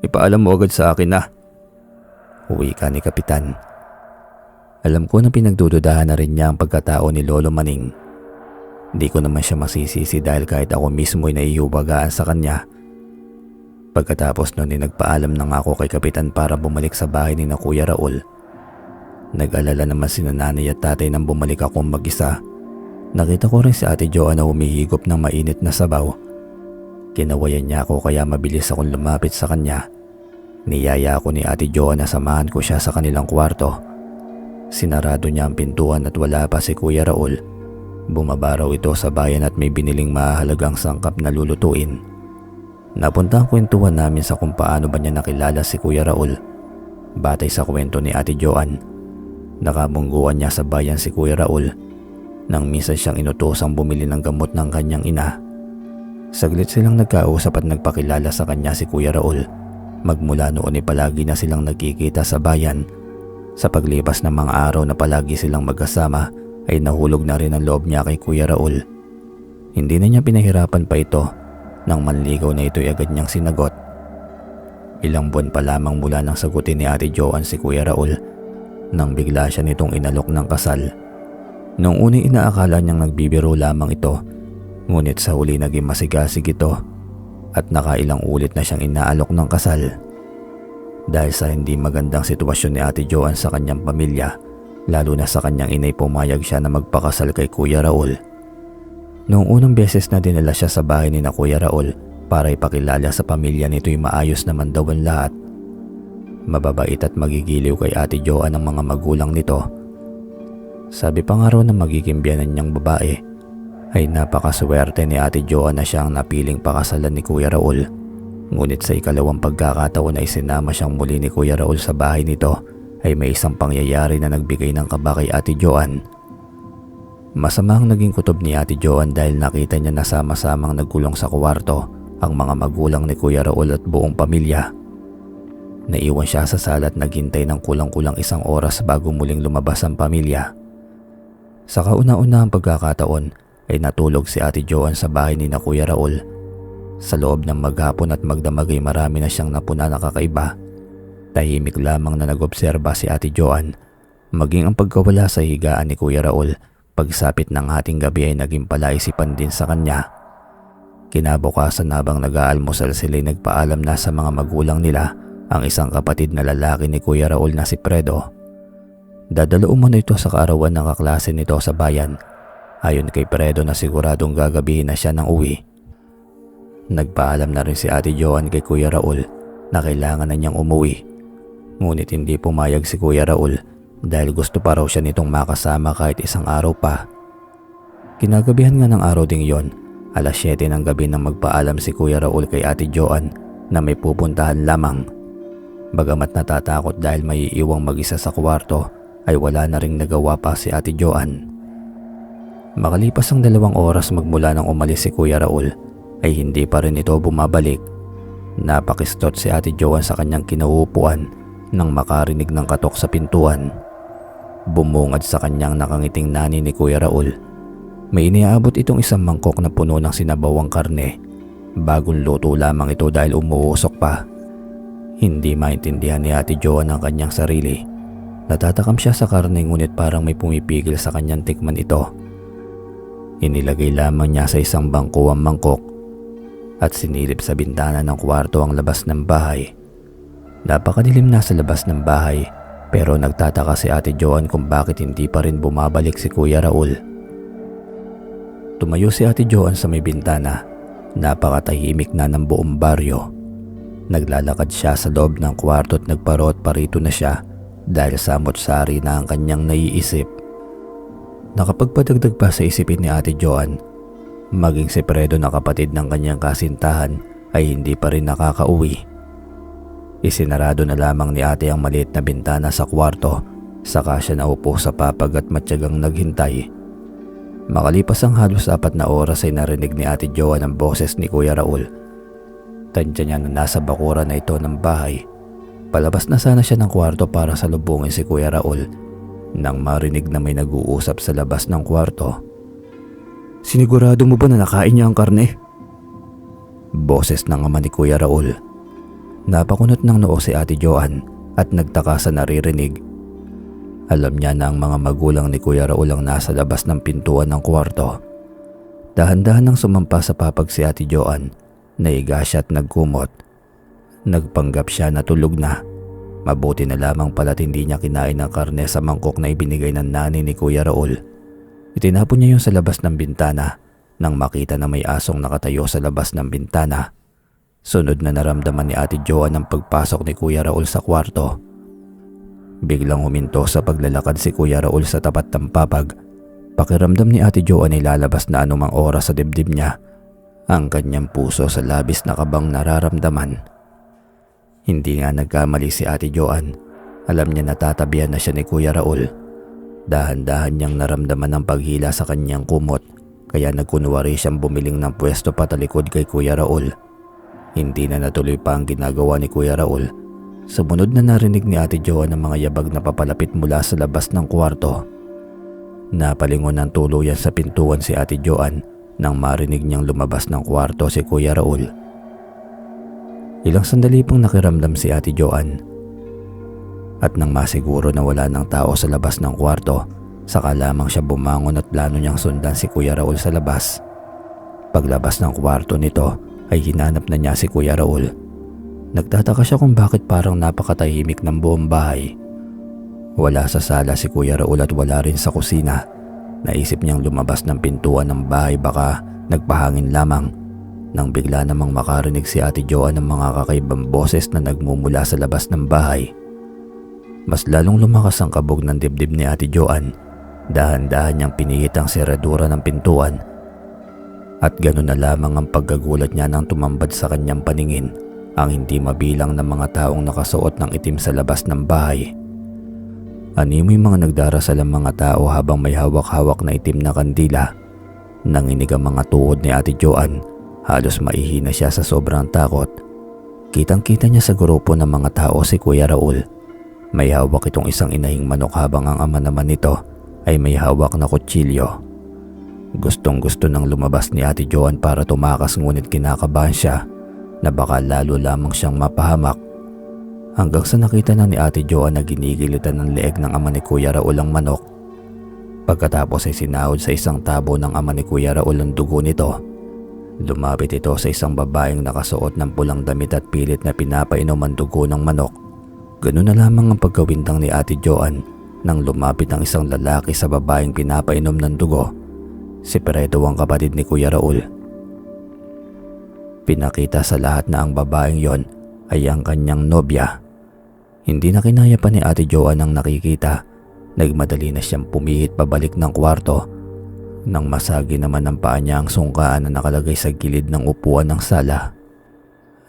ipaalam mo agad sa akin na. Uwi ka ni Kapitan. Alam ko na pinagdududahan na rin niya ang pagkatao ni Lolo Maning. Di ko naman siya masisisi dahil kahit ako mismo ay naihubagaan sa kanya. Pagkatapos nun ay nagpaalam na nga ako kay Kapitan para bumalik sa bahay ni Kuya Raul. Nag-alala naman si nanay at tatay nang bumalik akong mag-isa. Nakita ko rin si Ate Joan na humihigop ng mainit na sabaw. Kinawayan niya ako kaya mabilis akong lumapit sa kanya. Niyaya ako ni Ate Joan na samahan ko siya sa kanilang kwarto. Sinarado niya ang pintuan at wala pa si Kuya Raul. Bumaba raw ito sa bayan at may biniling mahalagang sangkap na lulutuin. Napunta ang kwentuhan namin sa kung paano ba niya nakilala si Kuya Raul. Batay sa kwento ni Ate Joan, Nakabungguan niya sa bayan si Kuya Raul nang minsan siyang inutosang bumili ng gamot ng kanyang ina. Saglit silang nagkausap at nagpakilala sa kanya si Kuya Raul. Magmula noon ay palagi na silang nagkikita sa bayan. Sa paglipas ng mga araw na palagi silang magkasama ay nahulog na rin ang loob niya kay Kuya Raul. Hindi na niya pinahirapan pa ito nang manligaw na ito'y agad niyang sinagot. Ilang buwan pa lamang mula nang sagutin ni Ate Joanne si Kuya Raul nang bigla siya nitong inalok ng kasal. Noong unang inaakala niyang nagbibiro lamang ito, ngunit sa huli naging masigasig ito at nakailang ulit na siyang inaalok ng kasal. Dahil sa hindi magandang sitwasyon ni Ate Joanne sa kanyang pamilya, lalo na sa kanyang inay, pumayag siya na magpakasal kay Kuya Raul. Noong unang beses na dinala siya sa bahay ni na Kuya Raul para ipakilala sa pamilya nito'y maayos naman daw ang lahat. Mababait at magigiliw kay Ate Joanne ang mga magulang nito. Sabi pa nga raw na magiging biyanan niyang babae ay napakaswerte ni Ate Joanne na siyang napiling pakasalan ni Kuya Raul. Ngunit sa ikalawang pagkakataon na isinama siyang muli ni Kuya Raul sa bahay nito ay may isang pangyayari na nagbigay ng kaba kay Ate Joanne. Masama ang naging kutob ni Ate Joanne dahil nakita niya na sama-samang nagkulong sa kwarto ang mga magulang ni Kuya Raul at buong pamilya. Naiwan siya sa sala at naghintay ng kulang-kulang 1 oras bago muling lumabas ang pamilya. Sa kauna-unahang pagkakataon ay natulog si Ate Joanne sa bahay ni na Kuya Raul. Sa loob ng maghapon at magdamag ay marami na siyang napuna na kakaiba. Tahimik lamang na nag-obserba si Ate Joanne, maging ang pagkawala sa higaan ni Kuya Raul pagsapit ng hating gabi ay naging palaisipan din sa kanya. Kinabukasan habang nag-aalmusal sila ay nagpaalam na sa mga magulang nila ang isang kapatid na lalaki ni Kuya Raul na si Fredo. Dadalo umano ito sa kaarawan ng kaklase nito sa bayan. Ayon kay Fredo na siguradong gagabihin na siya ng uwi. Nagpaalam na rin si Ate Joanne kay Kuya Raul na kailangan na niyang umuwi. Ngunit hindi pumayag si Kuya Raul dahil gusto pa raw siya nitong makasama kahit 1 araw pa. Kinagabihan nga ng araw ding yon, 7:00 ng gabi nang magpaalam si Kuya Raul kay Ate Joanne na may pupuntahan lamang. Bagamat natatakot dahil may iiwang mag-isa sa kwarto ay wala na ring nagawa pa si Ate Joanne. Makalipas ang 2 oras magmula nang umalis si Kuya Raul ay hindi pa rin ito bumabalik. Napakistot si Ate Joanne sa kanyang kinauupuan nang makarinig ng katok sa pintuan. Bumungad sa kanyang nakangiting nani ni Kuya Raul. May iniabot itong 1 mangkok na puno ng sinabawang karne. Bagong luto lamang ito dahil umuusok pa. Hindi maintindihan ni Ate Joanne ang kanyang sarili. Natatakam siya sa karne ngunit parang may pumipigil sa kanyang tikman ito. Inilagay lamang niya sa isang bangko ang mangkok at sinilip sa bintana ng kwarto ang labas ng bahay. Napakadilim na sa labas ng bahay pero nagtataka si Ate Joanne kung bakit hindi pa rin bumabalik si Kuya Raul. Tumayo si Ate Joanne sa may bintana. Napakatahimik na ng buong baryo. Naglalakad siya sa loob ng kwarto at nagparot parito na siya dahil samot-sari na ang kanyang naiisip. Nakapagpadagdag pa sa isipin ni Ate Joanne, maging si Fredo na kapatid ng kanyang kasintahan ay hindi pa rin nakakauwi. Isinarado na lamang ni ate ang maliit na bintana sa kwarto, saka siya naupo sa papag at matyagang naghintay. Makalipas ang halos 4 na oras ay narinig ni Ate Joanne ang boses ni Kuya Raul. Tansya niya na nasa bakuran na ito ng bahay. Palabas na sana siya ng kwarto para salubungin si Kuya Raul nang marinig na may nag-uusap sa labas ng kwarto. Sinigurado mo ba na nakain niya ang karne? Boses ng ama ni Kuya Raul. Napakunot ng noo si Ate Joanne at nagtaka sa naririnig. Alam niya na ang mga magulang ni Kuya Raul ang nasa labas ng pintuan ng kwarto. Dahan-dahan nang sumampa sa papag si Ate Joanne, naiga siya at nagkumot. Nagpanggap siya na tulog na. Mabuti na lamang pala't hindi niya kinain ang karne sa mangkok na ibinigay ng nanay ni Kuya Raul. Itinapon niya yun sa labas ng bintana nang makita na may asong nakatayo sa labas ng bintana. Sunod na naramdaman ni Ate Joanne ang pagpasok ni Kuya Raul sa kwarto. Biglang huminto sa paglalakad si Kuya Raul sa tapat ng papag. Pakiramdam ni Ate Joanne ay lalabas na anumang oras sa dibdib niya. Ang kanyang puso sa labis na kabang nararamdaman. Hindi nga nagkamali si Ate Joanne. Alam niya na tatabihan na siya ni Kuya Raul Dahan-dahan niyang naramdaman ang paghila sa kanyang kumot kaya nagkunwari siyang bumiling ng pwesto patalikod kay Kuya Raul. Hindi na natuloy pa ang ginagawa ni Kuya Raul. Sumunod na narinig ni Ate Joan ang mga yabag na papalapit mula sa labas ng kwarto. Napalingon ng tuluyan sa pintuan si Ate Joan nang marinig niyang lumabas ng kwarto si Kuya Raul. Ilang sandali pang nakiramdam si Ate Joan. At nang masiguro na wala ng tao sa labas ng kwarto, saka lamang siya bumangon at plano niyang sundan si Kuya Raul sa labas. Paglabas ng kwarto nito ay hinanap na niya si Kuya Raul. Nagtataka siya kung bakit parang napakatahimik ng buong bahay. Wala sa sala si Kuya Raul at wala rin sa kusina. Naisip niyang lumabas ng pintuan ng bahay, baka nagpahangin lamang, nang bigla namang makarinig si Ate Joan ng mga kakaibang boses na nagmumula sa labas ng bahay. Mas lalong lumakas ang kabog ng dibdib ni Ate Joan. Dahan-dahan niyang pinihit ang seradura ng pintuan. At gano'n na lamang ang pagkagulat niya nang tumambad sa kanyang paningin ang hindi mabilang ng mga taong nakasuot ng itim sa labas ng bahay. Animoy mga nagdarasal ang mga tao habang may hawak-hawak na itim na kandila. Nanginig ang mga tuhod ni Ate Joan. Halos maihina siya sa sobrang takot. Kitang-kita niya sa grupo ng mga tao si Kuya Raul. May hawak itong isang inahing manok habang ang ama naman nito ay may hawak na kutsilyo. Gustong-gusto nang lumabas ni Ate Joan para tumakas, ngunit kinakabahan siya na baka lalo lamang siyang mapahamak. Hanggang sa nakita na ni Ate Joan na ginigilitan ng leeg ng ama ni Kuya Raul ang manok. Pagkatapos ay sinahod sa isang tabo ng ama ni Kuya Raul ang dugo nito. Lumapit ito sa isang babaeng nakasuot ng pulang damit at pilit na pinapainom ang dugo ng manok. Ganun na lamang ang pagkawindang ni Ate Joan nang lumapit ang isang lalaki sa babaeng pinapainom ng dugo. Si Peredo ang kapatid ni Kuya Raul. Pinakita sa lahat na ang babaeng yon ay ang kanyang nobya. Hindi na kinaya pa ni Ate Joan ang nakikita. Nagmadali na siyang pumihit pabalik ng kwarto. Nang masagi naman ng paa niya ang sungkaan na nakalagay sa gilid ng upuan ng sala.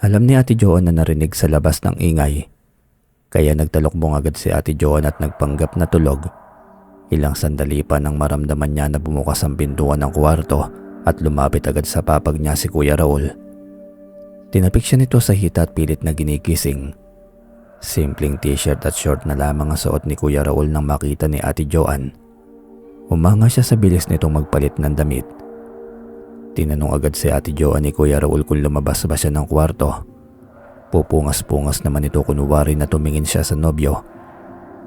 Alam ni Ate Joan na narinig sa labas ng ingay. Kaya nagtalokbong agad si Ate Joan at nagpanggap na tulog. Ilang sandali pa nang maramdaman niya na bumukas ang pintuan ng kwarto at lumapit agad sa papag niya si Kuya Raul. Tinapik siya nito sa hita at pilit na ginigising. Simpleng t-shirt at short na lamang ang suot ni Kuya Raul nang makita ni Ate Joan. Umanga siya sa bilis nitong magpalit ng damit. Tinanong agad si Ate Joan ni Kuya Raul kung lumabas ba siya ng kwarto. Pupungas-pungas naman ito kunwari na tumingin siya sa nobyo.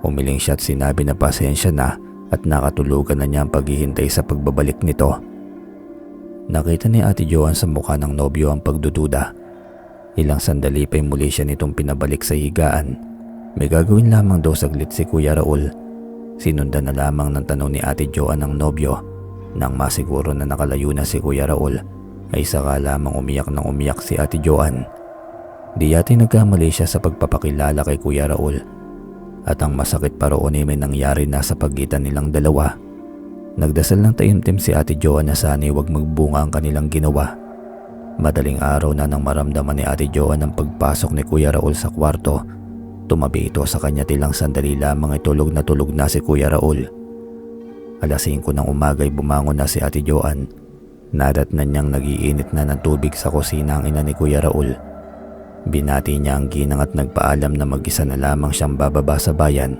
Umiling siya at sinabi na pasensya na at nakatulugan na niya ang paghihintay sa pagbabalik nito. Nakita ni Ate Joan sa mukha ng nobyo ang pagdududa. Ilang sandali pa muli siya nitong pinabalik sa higaan. May gagawin lamang daw saglit si Kuya Raul. Sinundan na lamang ng tanong ni Ate Joan ng nobyo. Nang masiguro na nakalayo na si Kuya Raul, ay saka lamang umiyak ng umiyak si Ate Joan. Di yati nagkamali siya sa pagpapakilala kay Kuya Raul. At ang masakit pa roon ay may nangyari na sa pagitan nilang dalawa. Nagdasal ng taimtim si Ate Joan na sana'y wag magbunga ang kanilang ginawa. Madaling araw na nang maramdaman ni Ate Joan ang pagpasok ni Kuya Raul sa kwarto. Tumabi ito sa kanya, tilang sandali lamang ay tulog na si Kuya Raul. Alas 5 ng umaga ay bumangon na si Ate Joan. Nadatnan niyang nagiinit na ng tubig sa kusina ang ina ni Kuya Raul. Binati niya ang ginang at nagpaalam na mag-isa na lamang siyang bababa sa bayan.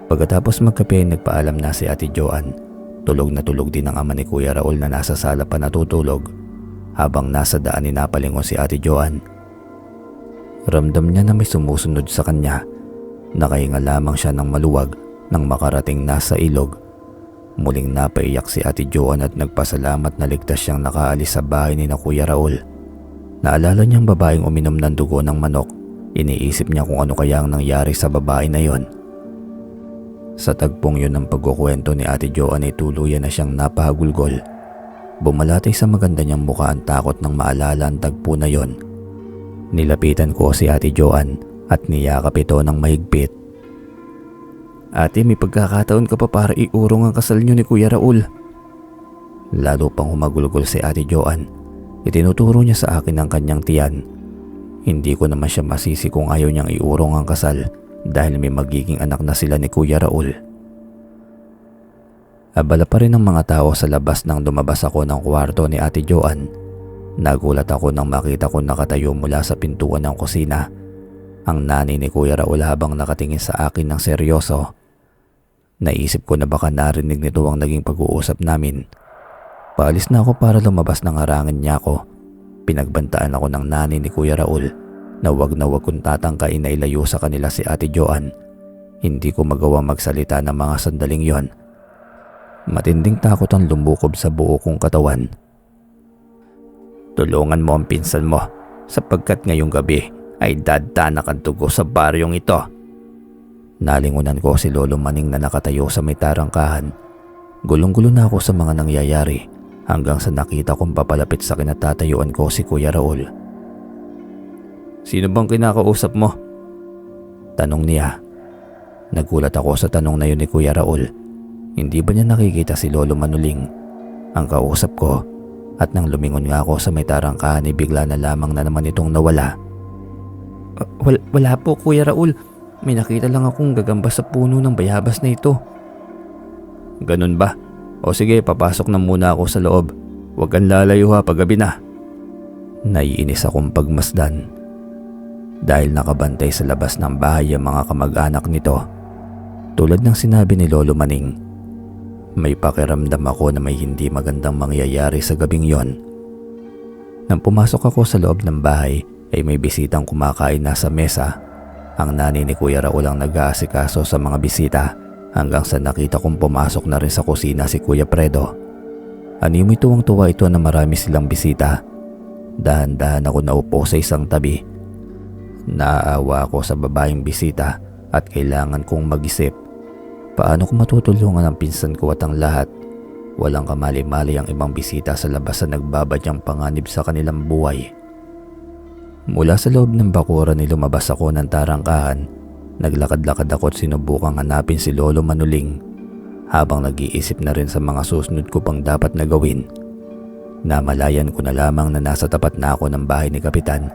Pagkatapos magkape ay nagpaalam na si Ate Joan. Tulog na tulog din ang ama ni Kuya Raul na nasa sala pa natutulog. Habang nasa daan napalingon si Ate Joan. Ramdam niya na may sumusunod sa kanya. Nakahinga lamang siya ng maluwag nang makarating na sa ilog. Muling napaiyak si Ate Joan at nagpasalamat na ligtas siyang nakaalis sa bahay ni na Kuya Raul. Naalala niyang babaeng uminom ng dugo ng manok. Iniisip niya kung ano kaya ang nangyari sa babae na yon. Sa tagpong yun ng pagkukwento ni Ate Joan ay tuluyan na siyang napahagulgol. Bumalatay sa maganda niyang mukha ang takot nang maalala ang tagpo na yon. Nilapitan ko si Ate Joan at niyakap ito ng mahigpit. Ate, may pagkakataon ka pa para iurong ang kasal niyo ni Kuya Raul. Lalo pang humagulgol si Ate Joan. Itinuturo niya sa akin ang kanyang tiyan. Hindi ko naman siya masisi kung ayaw niyang iurong ang kasal dahil may magiging anak na sila ni Kuya Raul. Abala pa rin ang mga tao sa labas nang lumabas ako ng kwarto ni Ate Joan. Nagulat ako nang makita ko nakatayo mula sa pintuan ng kusina ang nanay ni Kuya Raul habang nakatingin sa akin ng seryoso. Naisip ko na baka narinig nito ang naging pag-uusap namin. Paalis na ako para lumabas nang harangin niya ako. Pinagbantaan ako ng nanay ni Kuya Raul na wag kong tatangkain na ilayo sa kanila si Ate Joan. Hindi ko magawa magsalita ng mga sandaling yon. Matinding takot ang lumukob sa buo kong katawan. Tulungan mo ang pinsan mo sapagkat ngayong gabi ay dadanak ang dugo sa baryong ito. Nalingunan ko si Lolo Maning na nakatayo sa may tarangkahan. Gulong-gulo na ako sa mga nangyayari hanggang sa nakita kong papalapit sa kinatatayuan ko si Kuya Raul. Sino bang kinakausap mo? Tanong niya. Nagulat ako sa tanong na yun ni Kuya Raul. Hindi ba niya nakikita si Lolo Manuling, ang kausap ko? At nang lumingon nga ako sa may tarangkahan ay bigla na lamang na naman itong nawala. Wala po, Kuya Raul. May nakita lang akong gagamba sa puno ng bayabas na ito. Ganun ba? O sige, papasok na muna ako sa loob. Huwag kang lalayo ha, paggabi na. Naiinis akong pagmasdan. Dahil nakabantay sa labas ng bahay ang mga kamag-anak nito. Tulad ng sinabi ni Lolo Maning, may pakiramdam ako na may hindi magandang mangyayari sa gabing yon. Nang pumasok ako sa loob ng bahay ay may bisitang kumakain na sa mesa. Ang nanay ni Kuya Raul ang nag-aasikaso sa mga bisita hanggang sa nakita kong pumasok na rin sa kusina si Kuya Fredo. Animoy tuwang-tuwa ito na marami silang bisita. Dahan-dahan ako naupo sa isang tabi. Naaawa ako sa babaeng bisita at kailangan kong mag-isip. Paano ko matutulungan ang pinsan ko at ang lahat? Walang kamali-mali ang ibang bisita sa labas na nagbabadyang panganib sa kanilang buhay. Mula sa loob ng bakuran ay lumabas ako ng tarangkahan. Naglakad-lakad ako at sinubukang hanapin si Lolo Manuling habang nag-iisip na rin sa mga susunod ko pang dapat na gawin. Namalayan ko na lamang na nasa tapat na ako ng bahay ni Kapitan.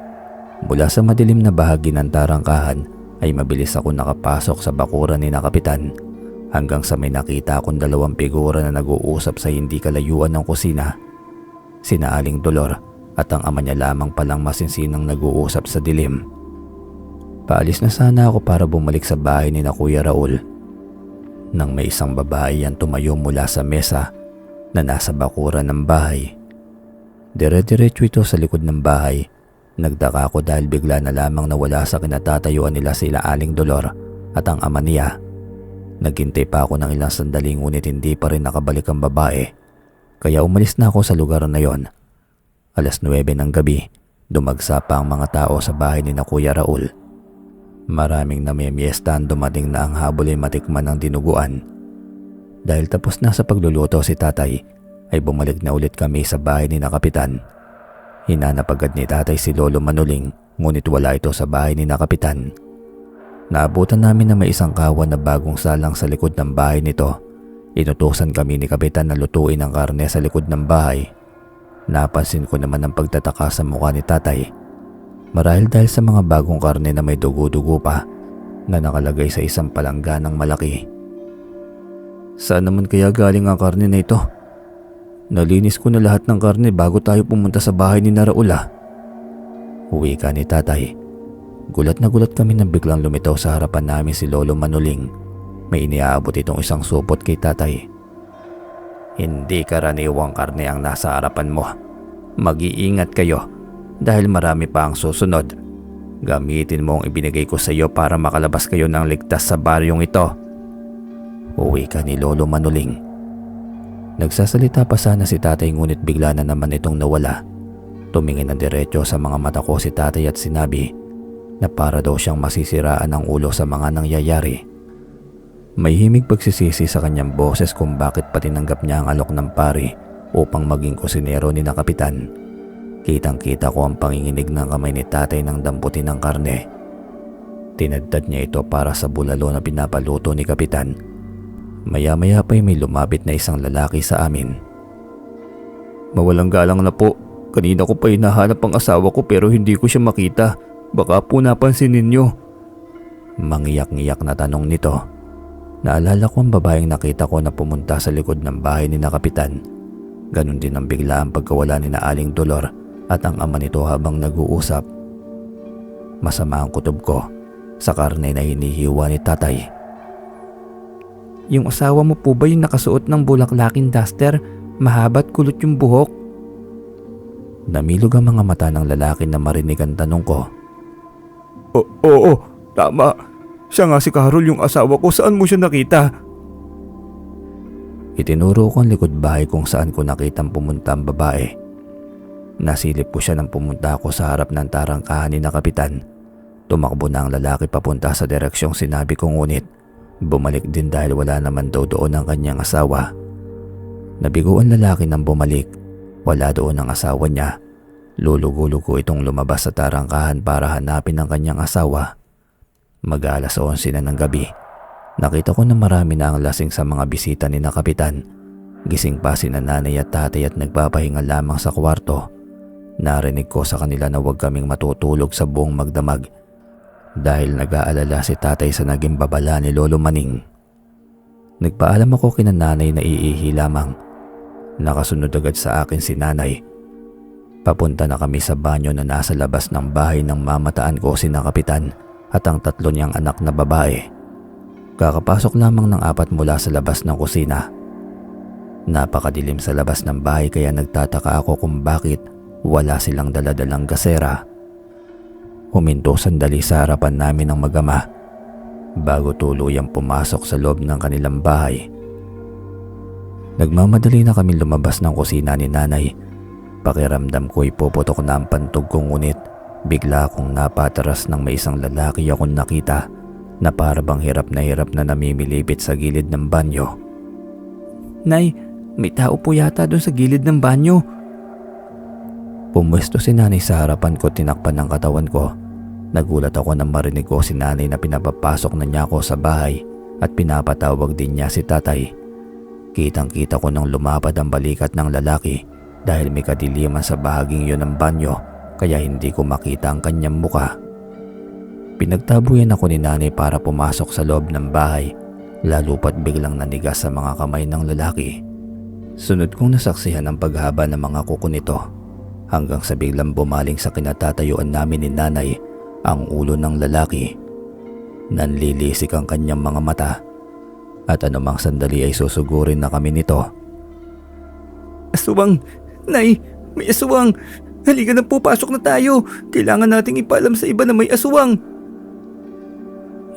Mula sa madilim na bahagi ng tarangkahan ay mabilis ako nakapasok sa bakuran ni Kapitan hanggang sa may nakita akong dalawang figura na nag-uusap sa hindi kalayuan ng kusina. Sina Aling Dolor at ang ama niya lamang palang masinsinang nag-uusap sa dilim. Paalis na sana ako para bumalik sa bahay ni Kuya Raul. Nang may isang babae ang tumayo mula sa mesa na nasa bakuran ng bahay. Dire-diretso ito sa likod ng bahay. Nagtaka ako dahil bigla na lamang nawala sa kinatatayuan nila sila Aling Dolor at ang ama niya. Naghintay pa ako ng ilang sandali ngunit hindi pa rin nakabalik ang babae. Kaya umalis na ako sa lugar na yon. 9:00 ng gabi, dumagsa pa ang mga tao sa bahay ni Kuya Raul. Maraming namimiesta ang dumating na ang habol ay matikman ng dinuguan. Dahil tapos na sa pagluluto si tatay, ay bumalik na ulit kami sa bahay ni Kapitan. Hinanap agad ni tatay si Lolo Manuling, ngunit wala ito sa bahay ni Kapitan. Naabutan namin na may isang kawan na bagong salang sa likod ng bahay nito. Inutusan kami ni Kapitan na lutuin ang karne sa likod ng bahay. Napansin ko naman ang pagtataka sa mukha ni tatay. Marahil dahil sa mga bagong karne na may dugo-dugo pa na nakalagay sa isang palangganang malaki. Saan naman kaya galing ang karne na ito? Nalinis ko na lahat ng karne bago tayo pumunta sa bahay ni Raul. Uwi ka ni tatay. Gulat na gulat kami nang biglang lumitaw sa harapan namin si Lolo Manuling. May iniaabot itong isang supot kay tatay. Hindi karaniwang karne ang nasa harapan mo. Mag-iingat kayo dahil marami pa ang susunod. Gamitin mo ang ibinigay ko sa iyo para makalabas kayo ng ligtas sa baryong ito. Uwi ka ni Lolo Manuling. Nagsasalita pa sana si tatay ngunit bigla na naman itong nawala. Tumingin na diretso sa mga mata ko si tatay at sinabi na para daw siyang masisiraan ng ulo sa mga nangyayari. May himig pagsisisi sa kanyang boses kung bakit pa tinanggap niya ang alok ng pari upang maging kusinero ni Kapitan. Kitang-kita ko ang panginginig ng kamay ni tatay ng damputin ng karne. Tinadtad niya ito para sa bulalo na pinapaluto ni Kapitan. Maya-maya pa'y may lumapit na isang lalaki sa amin. Mawalang galang na po. Kanina ko pa hinahanap ang asawa ko pero hindi ko siya makita. Baka po napansin ninyo. Mangiyak-ngiyak na tanong nito. Naalala ko ang babaeng nakita ko na pumunta sa likod ng bahay ni na Kapitan. Ganon din ang bigla ang pagkawala ni na Aling Dolor at ang ama nito habang nag-uusap. Masama ang kutob ko sa karne na hinihiwa ni tatay. Yung asawa mo po ba yung nakasuot ng bulaklaking duster? Mahaba't kulot yung buhok? Namilog ang mga mata ng lalaki na marinig ang tanong ko. Oo, tama. Siya nga si Carol yung asawa ko. Saan mo siya nakita? Itinuro ko ang likod bahay kung saan ko nakitang pumunta ang babae. Nasilip ko siya nang pumunta ako sa harap ng tarangkahan ni na Kapitan. Tumakbo na ang lalaki papunta sa direksyong sinabi ko, ngunit bumalik din dahil wala naman daw doon ang kanyang asawa. Nabigo ang lalaki nang bumalik. Wala doon ang asawa niya. Lulugo-lugo itong lumabas sa tarangkahan para hanapin ang kanyang asawa. Mag-alas 11 na ng gabi. Nakita ko na marami na ang lasing sa mga bisita ni na Kapitan. Gising pa si nanay at tatay at nagpapahinga lamang sa kwarto. Narinig ko sa kanila na huwag kaming matutulog sa buong magdamag dahil nag-aalala si tatay sa naging babala ni Lolo Maning. Nagpaalam ako kina nanay na iihi lamang. Nakasunod agad sa akin si nanay. Papunta na kami sa banyo na nasa labas ng bahay nang mamataan ko si na Kapitan at ang 3 niyang anak na babae. Kakapasok lamang ng 4 mula sa labas ng kusina. Napakadilim sa labas ng bahay kaya nagtataka ako kung bakit wala silang daladalang gasera. Huminto sandali sa harapan namin ng mag-ama bago tuluyang pumasok sa loob ng kanilang bahay. Nagmamadali na kami lumabas ng kusina ni nanay. Pakiramdam ko ipuputok na ang pantog ko, ngunit bigla akong napataras ng may isang lalaki akong nakita na parabang hirap na namimilipit sa gilid ng banyo. Nay, may tao po yata doon sa gilid ng banyo. Pumwesto si nanay sa harapan ko, tinakpan ng katawan ko. Nagulat ako nang marinig ko si nanay na pinapapasok na niya ako sa bahay at pinapatawag din niya si tatay. Kitang-kita ko nang lumapad ang balikat ng lalaki dahil may kadiliman sa bahaging yun ng banyo kaya hindi ko makita ang kanyang muka. Pinagtabuyan ako ni nanay para pumasok sa loob ng bahay, lalo pat biglang nanigas sa mga kamay ng lalaki. Sunod kong nasaksihan ang paghaba ng mga kuko nito hanggang sa biglang bumaling sa kinatatayuan namin ni nanay ang ulo ng lalaki. Nanlilisik ang kanyang mga mata at anumang sandali ay susugurin na kami nito. Aswang! Nay, may aswang! Halika na po, pasok na tayo. Kailangan nating ipaalam sa iba na may aswang.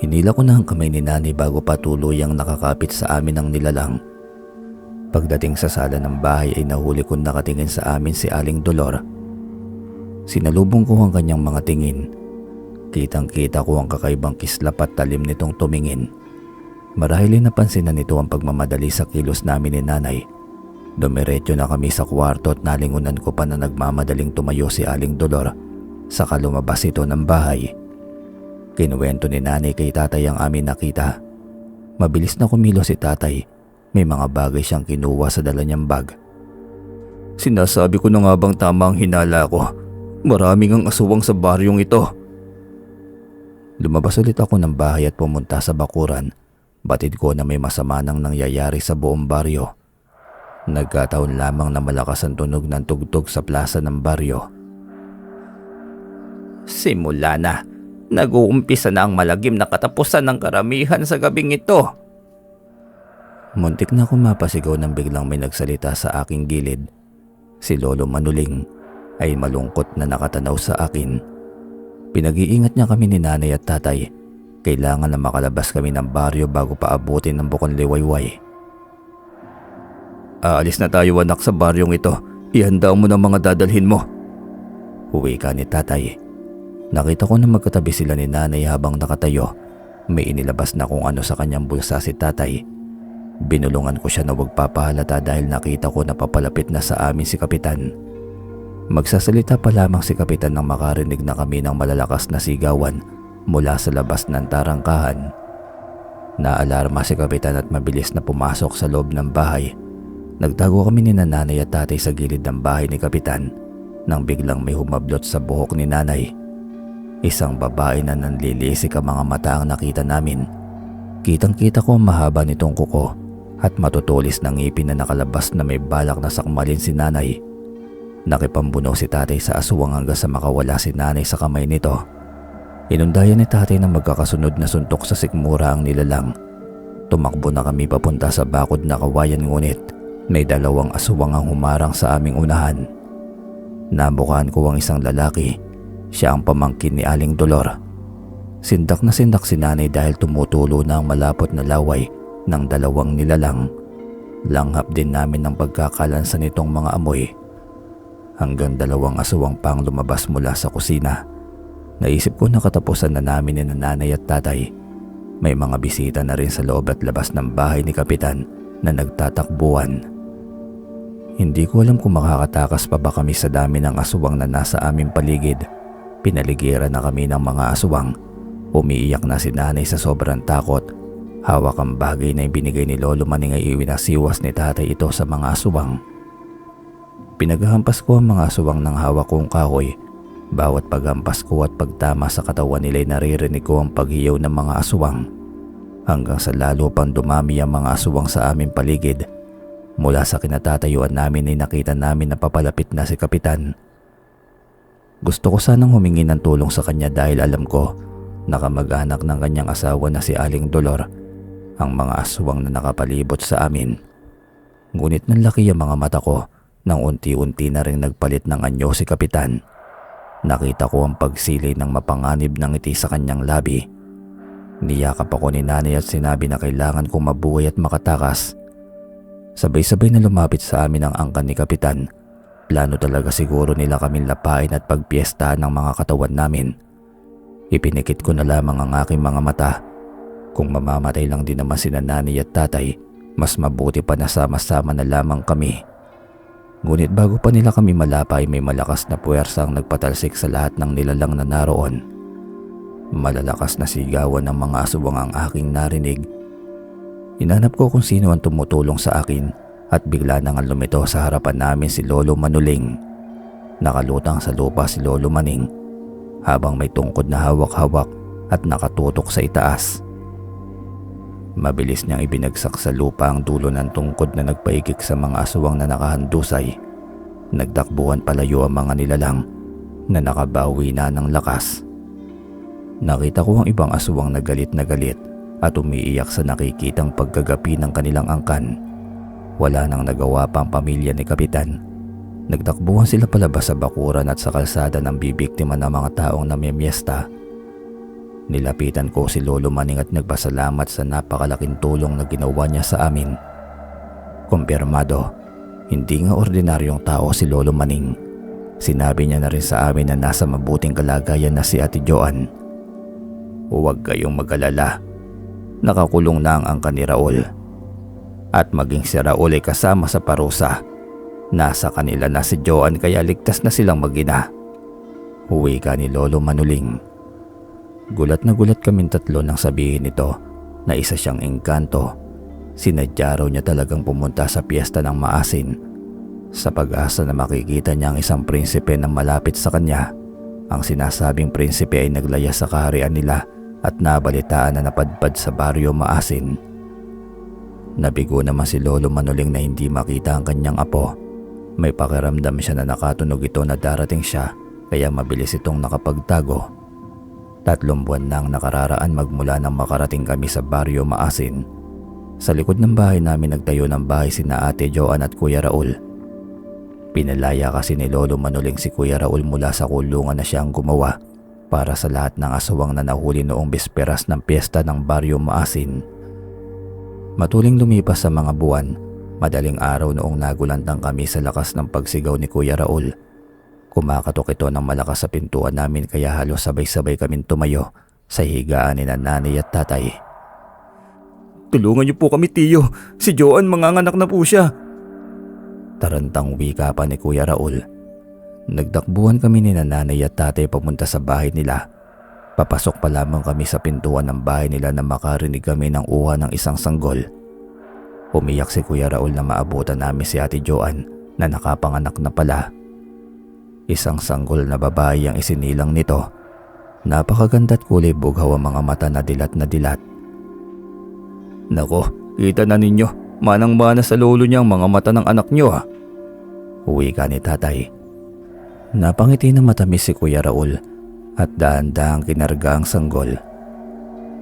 Hinila ko na ang kamay ni nanay bago pa tuluyang nakakapit sa amin ang nilalang. Pagdating sa sala ng bahay ay nahuli kong nakatingin sa amin si Aling Dolor. Sinalubong ko ang kanyang mga tingin. Kitang-kita ko ang kakaibang kislap at talim nitong tumingin. Marahil ay napansin na nito ang pagmamadali sa kilos namin ni nanay. Dumiretso na kami sa kwarto at nalingunan ko pa na nagmamadaling tumayo si Aling Dolor. Saka lumabas ito ng bahay. Kinuwento ni nanay kay tatay ang amin nakita. Mabilis na kumilos si tatay. May mga bagay siyang kinuha sa dala niyang bag. Sinasabi ko na nga bang tama ang hinala ko? Maraming ang aswang sa baryong ito. Lumabas ulit ako ng bahay at pumunta sa bakuran. Batid ko na may masama nang nangyayari sa buong baryo. Nagkataon lamang na malakas ang tunog ng tugtog sa plaza ng baryo. Simula na. Nag-uumpisa na ang malagim na katapusan ng karamihan sa gabing ito. Muntik na akong mapasigaw nang biglang may nagsalita sa aking gilid. Si Lolo Manuling ay malungkot na nakatanaw sa akin. Pinag-iingat niya kami ni nanay at tatay. Kailangan na makalabas kami ng baryo bago paabutin ng Bukon Liwayway. Aalis na tayo anak sa baryong ito. Ihanda mo ng mga dadalhin mo. Uwi ka ni tatay. Nakita ko na magkatabi sila ni nanay habang nakatayo. May inilabas na kung ano sa kanyang bulsa si tatay. Binulungan ko siya na huwag papahalata dahil nakita ko na papalapit na sa amin si Kapitan. Magsasalita pa lamang si Kapitan nang makarinig na kami ng malalakas na sigawan mula sa labas ng tarangkahan. Naalarma si Kapitan at mabilis na pumasok sa loob ng bahay. Nagtago kami ni nanay at tatay sa gilid ng bahay ni Kapitan nang biglang may humablot sa buhok ni nanay. Isang babae na nanlilisik ang mga mata ang nakita namin. Kitang-kita ko ang mahaba nitong kuko at matutulis na ngipin na nakalabas na may balak na sakmalin si nanay. Nakipambuno si tatay sa aswang hanggang sa makawala si nanay sa kamay nito. Inundayan ni tatay ng magkakasunod na suntok sa sikmura ang nilalang. Tumakbo na kami papunta sa bakod na kawayan, ngunit may dalawang aswang ang humarang sa aming unahan. Nabukaan ko ang isang lalaki. Siya ang pamangkin ni Aling Dolor. Sindak na sindak si nanay dahil tumutulo na ang malapot na laway ng dalawang nilalang. Langhap din namin ng pagkakalansa nitong mga amoy. Hanggang dalawang aswang pang lumabas mula sa kusina. Naisip ko na katapusan na namin ni nanay at tatay. May mga bisita na rin sa loob at labas ng bahay ni Kapitan na nagtatakbuhan. Hindi ko alam kung makakatakas pa ba kami sa dami ng aswang na nasa aming paligid. Pinaligiran na kami ng mga aswang. Umiiyak na si nanay sa sobrang takot. Hawak ang bagay na ibinigay ni Lolo Maning ay iwinasiwas ni tatay ito sa mga aswang. Pinaghampas ko ang mga aswang ng hawak kong kahoy. Bawat paghampas ko at pagtama sa katawan nila'y naririnig ko ang paghiyaw ng mga aswang. Hanggang sa lalo pang dumami ang mga aswang sa aming paligid. Mula sa kinatatayuan namin ay nakita namin na papalapit na si Kapitan. Gusto ko sanang humingi ng tulong sa kanya dahil alam ko na kamag-anak ng kanyang asawa na si Aling Dolor ang mga aswang na nakapalibot sa amin. Ngunit nanlaki ang mga mata ko nang unti-unti na rin nagpalit ng anyo si Kapitan. Nakita ko ang pagsilay ng mapanganib ng ngiti sa kanyang labi. Niyakap ako ni nanay at sinabi na kailangan kong mabuhay at makatakas. Sabay-sabay na lumapit sa amin ang angkan ni Kapitan. Plano talaga siguro nila kaming lapain at pagpiestahan ng mga katawan namin. Ipinikit ko na lamang ang aking mga mata. Kung mamamatay lang din naman sina nanay at tatay, mas mabuti pa na sama-sama na lamang kami. Ngunit bago pa nila kami malapay, may malakas na puwersa ang nagpatalsik sa lahat ng nilalang na naroon. Malalakas na sigawan ng mga aswang ang aking narinig. Hinanap ko kung sino ang tumutulong sa akin at bigla nang lumito sa harapan namin si Lolo Manuling. Nakalutang sa lupa si Lolo Maning habang may tungkod na hawak-hawak at nakatutok sa itaas. Mabilis niyang ibinagsak sa lupa ang dulo ng tungkod na nagpaikik sa mga aswang na nakahandusay. Nagtakbuhan palayo ang mga nilalang na nakabawi na ng lakas. Nakita ko ang ibang aswang na galit at umiiyak sa nakikitang pagkagapi ng kanilang angkan. Wala nang nagawa pa ang pamilya ni Kapitan. Nagtakbuhan sila palabas sa bakuran at sa kalsada ng bibiktima ng mga taong namimiesta. Nilapitan ko si Lolo Maning at nagpasalamat sa napakalaking tulong na ginawa niya sa amin. Kumpirmado, hindi nga ordinaryong tao si Lolo Maning. Sinabi niya na rin sa amin na nasa mabuting kalagayan na si Ate Joan. Huwag kayong mag-alala. Nakakulong na ang angkan ni Raul. At maging si Raul ay kasama sa parusa. Nasa kanila na si Joan kaya ligtas na silang mag-ina. Huwi ka ni Lolo Manuling. Gulat na gulat kaming tatlo nang sabihin nito na isa siyang engkanto. Sinadya raw niya talagang pumunta sa piyesta ng maasin sa pag-asa na makikita niya ang isang prinsipe na malapit sa kanya. Ang sinasabing prinsipe ay naglaya sa kaharian nila at nabalitaan na napadpad sa baryo Maasin. Nabigo naman si Lolo Manuling na hindi makita ang kanyang apo. May pakiramdam siya na nakatunog ito na darating siya kaya mabilis itong nakapagtago. 3 buwan na ang nakararaan magmula nang makarating kami sa baryo Maasin. Sa likod ng bahay namin nagtayo ng bahay sina Ate Joan at Kuya Raul. Pinalaya kasi ni Lolo Manuling si Kuya Raul mula sa kulungan na siyang gumawa para sa lahat ng aswang na nahuli noong bisperas ng piyesta ng baryo Maasin. Matuling lumipas sa mga buwan, madaling araw noong nagulantang kami sa lakas ng pagsigaw ni Kuya Raul. Kumakatok ito ng malakas sa pintuan namin kaya halos sabay-sabay kaming tumayo sa higaan ni nanay at tatay. Tulungan niyo po kami, tiyo. Si Joan manganganak na po siya. Tarantang wika pa ni Kuya Raul. Nagtakbuhan kami ni nanay at tatay papunta sa bahay nila. Papasok pa lamang kami sa pintuan ng bahay nila na makarinig kami ng uha ng isang sanggol. Umiyak si Kuya Raul na maabutan namin si Ate Joan na nakapanganak na pala. Isang sanggol na babae ang isinilang nito. Napakaganda at kulay bughaw ang mga mata na dilat na dilat. Nako, kita na ninyo, manang-mana sa lolo niya ang mga mata ng anak niyo ha. Uwi ka ni tatay. Napangiti ng matamis si Kuya Raul at dahan-dahang kinarga ang sanggol.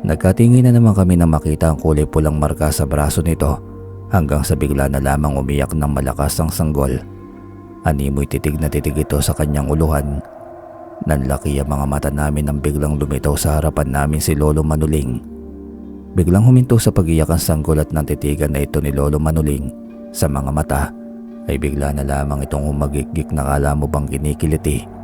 Nagkatingin na naman kami na makita ang kulay pulang marka sa braso nito hanggang sa bigla na lamang umiyak ng malakas ang sanggol. Animoy titig na titig ito sa kanyang uluhan. Nanlaki ang mga mata namin nang biglang lumitaw sa harapan namin si Lolo Manuling. Biglang huminto sa pag-iyak ang sanggol at nang titigan na ito ni Lolo Manuling sa mga mata ay bigla na lamang itong humagikgik na kala mo bang kinikiliti.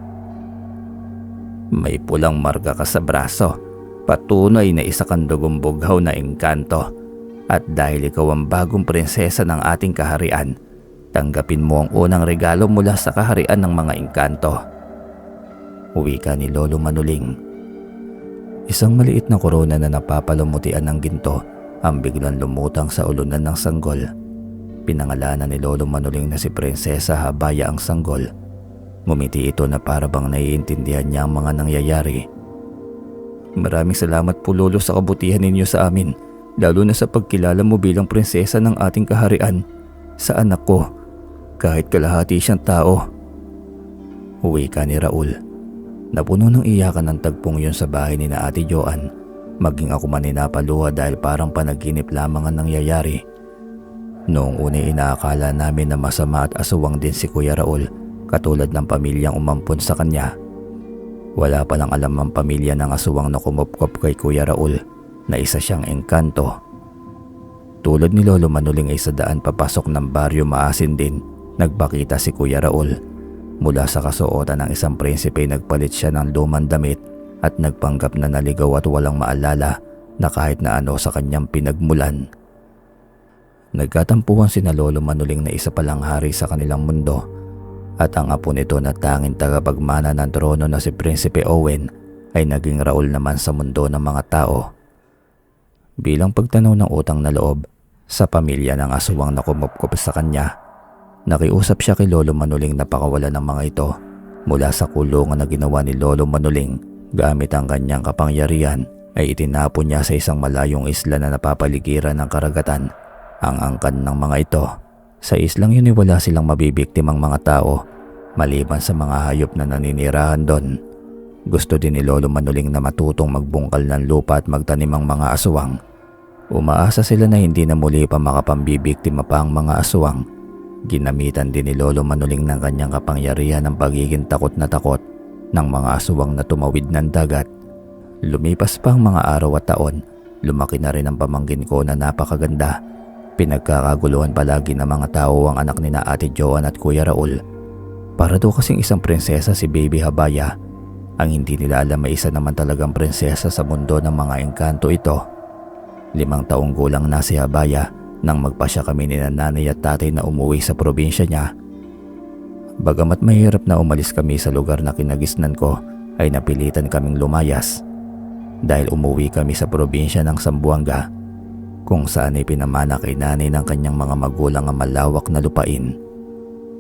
May pulang marka ka sa braso. Patunay na isa kang dugong bughaw na engkanto. At dahil ikaw ang bagong prinsesa ng ating kaharian, tanggapin mo ang unang regalo mula sa kaharian ng mga engkanto. Uwi ka ni Lolo Manuling. Isang maliit na korona na napapalumutian ng ginto ang biglang lumutang sa ulunan ng sanggol. Pinangalanan ni Lolo Manuling na si Prinsesa Habaya ang sanggol. Ngumiti ito na para bang naiintindihan niya ang mga nangyayari. Maraming salamat po Lolo sa kabutihan ninyo sa amin, lalo na sa pagkilala mo bilang prinsesa ng ating kaharian sa anak ko, kahit kalahati siyang tao. Uwi ka ni Raul. Napuno ng iyakan ng tagpong yun sa bahay ni na Ate Joan. Maging ako man napaluha dahil parang panaginip lamang ang nangyayari. Noong una inaakala namin na masama at aswang din si Kuya Raul katulad ng pamilyang umampon sa kanya. Wala palang alam ang pamilya ng aswang na kumupkop kay Kuya Raul na isa siyang engkanto. Tulad ni Lolo Manuling ay sa daan papasok ng baryo Maasin din, nagpakita si Kuya Raul. Mula sa kasuotan ng isang prinsipe nagpalit siya ng lumang damit at nagpanggap na naligaw at walang maalala na kahit na ano sa kanyang pinagmulan. Nagkatampuhan sina Lolo Manuling na isa palang hari sa kanilang mundo at ang apo nito na tanging tagapagmana ng trono na si Prinsipe Owen ay naging Raul naman sa mundo ng mga tao. Bilang pagtanaw ng utang na loob sa pamilya ng aswang na kumupkop sa kanya, nakiusap siya kay Lolo Manuling na pakawalan ng mga ito mula sa kulungan na ginawa ni Lolo Manuling. Gamit ang kanyang kapangyarihan ay itinapon niya sa isang malayong isla na napapaligiran ng karagatan ang angkan ng mga ito. Sa islang yun ay wala silang mabibiktimang mga tao maliban sa mga hayop na naninirahan doon. Gusto din ni Lolo Manuling na matutong magbungkal ng lupa at magtanim ang mga aswang. Umaasa sila na hindi na muli pa makapambibiktima pa ang mga aswang. Ginamitan din ni Lolo Manuling ng kanyang kapangyarihan ng pagiging takot na takot ng mga aswang na tumawid ng dagat. Lumipas pa ang mga araw at taon, lumaki na rin ang pamangkin ko na napakaganda. Pinagkakaguluhan palagi ng mga tao ang anak ni na Ate Joan at Kuya Raul. Para daw kasing isang prinsesa si Baby Habaya. Ang hindi nila alam ay isa naman talagang prinsesa sa mundo ng mga engkanto ito. 5 taong gulang na si Habaya nang magpasya kami ni nanay at tatay na umuwi sa probinsya niya. Bagamat mahirap na umalis kami sa lugar na kinagisnan ko, ay napilitan kaming lumayas. Dahil umuwi kami sa probinsya ng Zamboanga, kung saan ay pinamana kay nanay ng kanyang mga magulang ang malawak na lupain.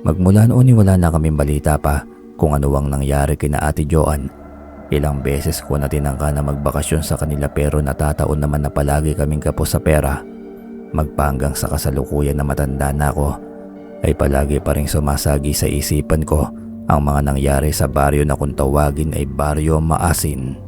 Magmula noon ay wala na kaming balita pa kung ano ang nangyari kina Ate Joan. Ilang beses ko na tinangka na magbakasyon sa kanila pero natataon naman na palagi kaming kapos sa pera. Magpanggang sa kasalukuyan na matanda na ako, ay palagi pa rin sumasagi sa isipan ko ang mga nangyari sa baryo na kung tawagin ay Baryo Maasin.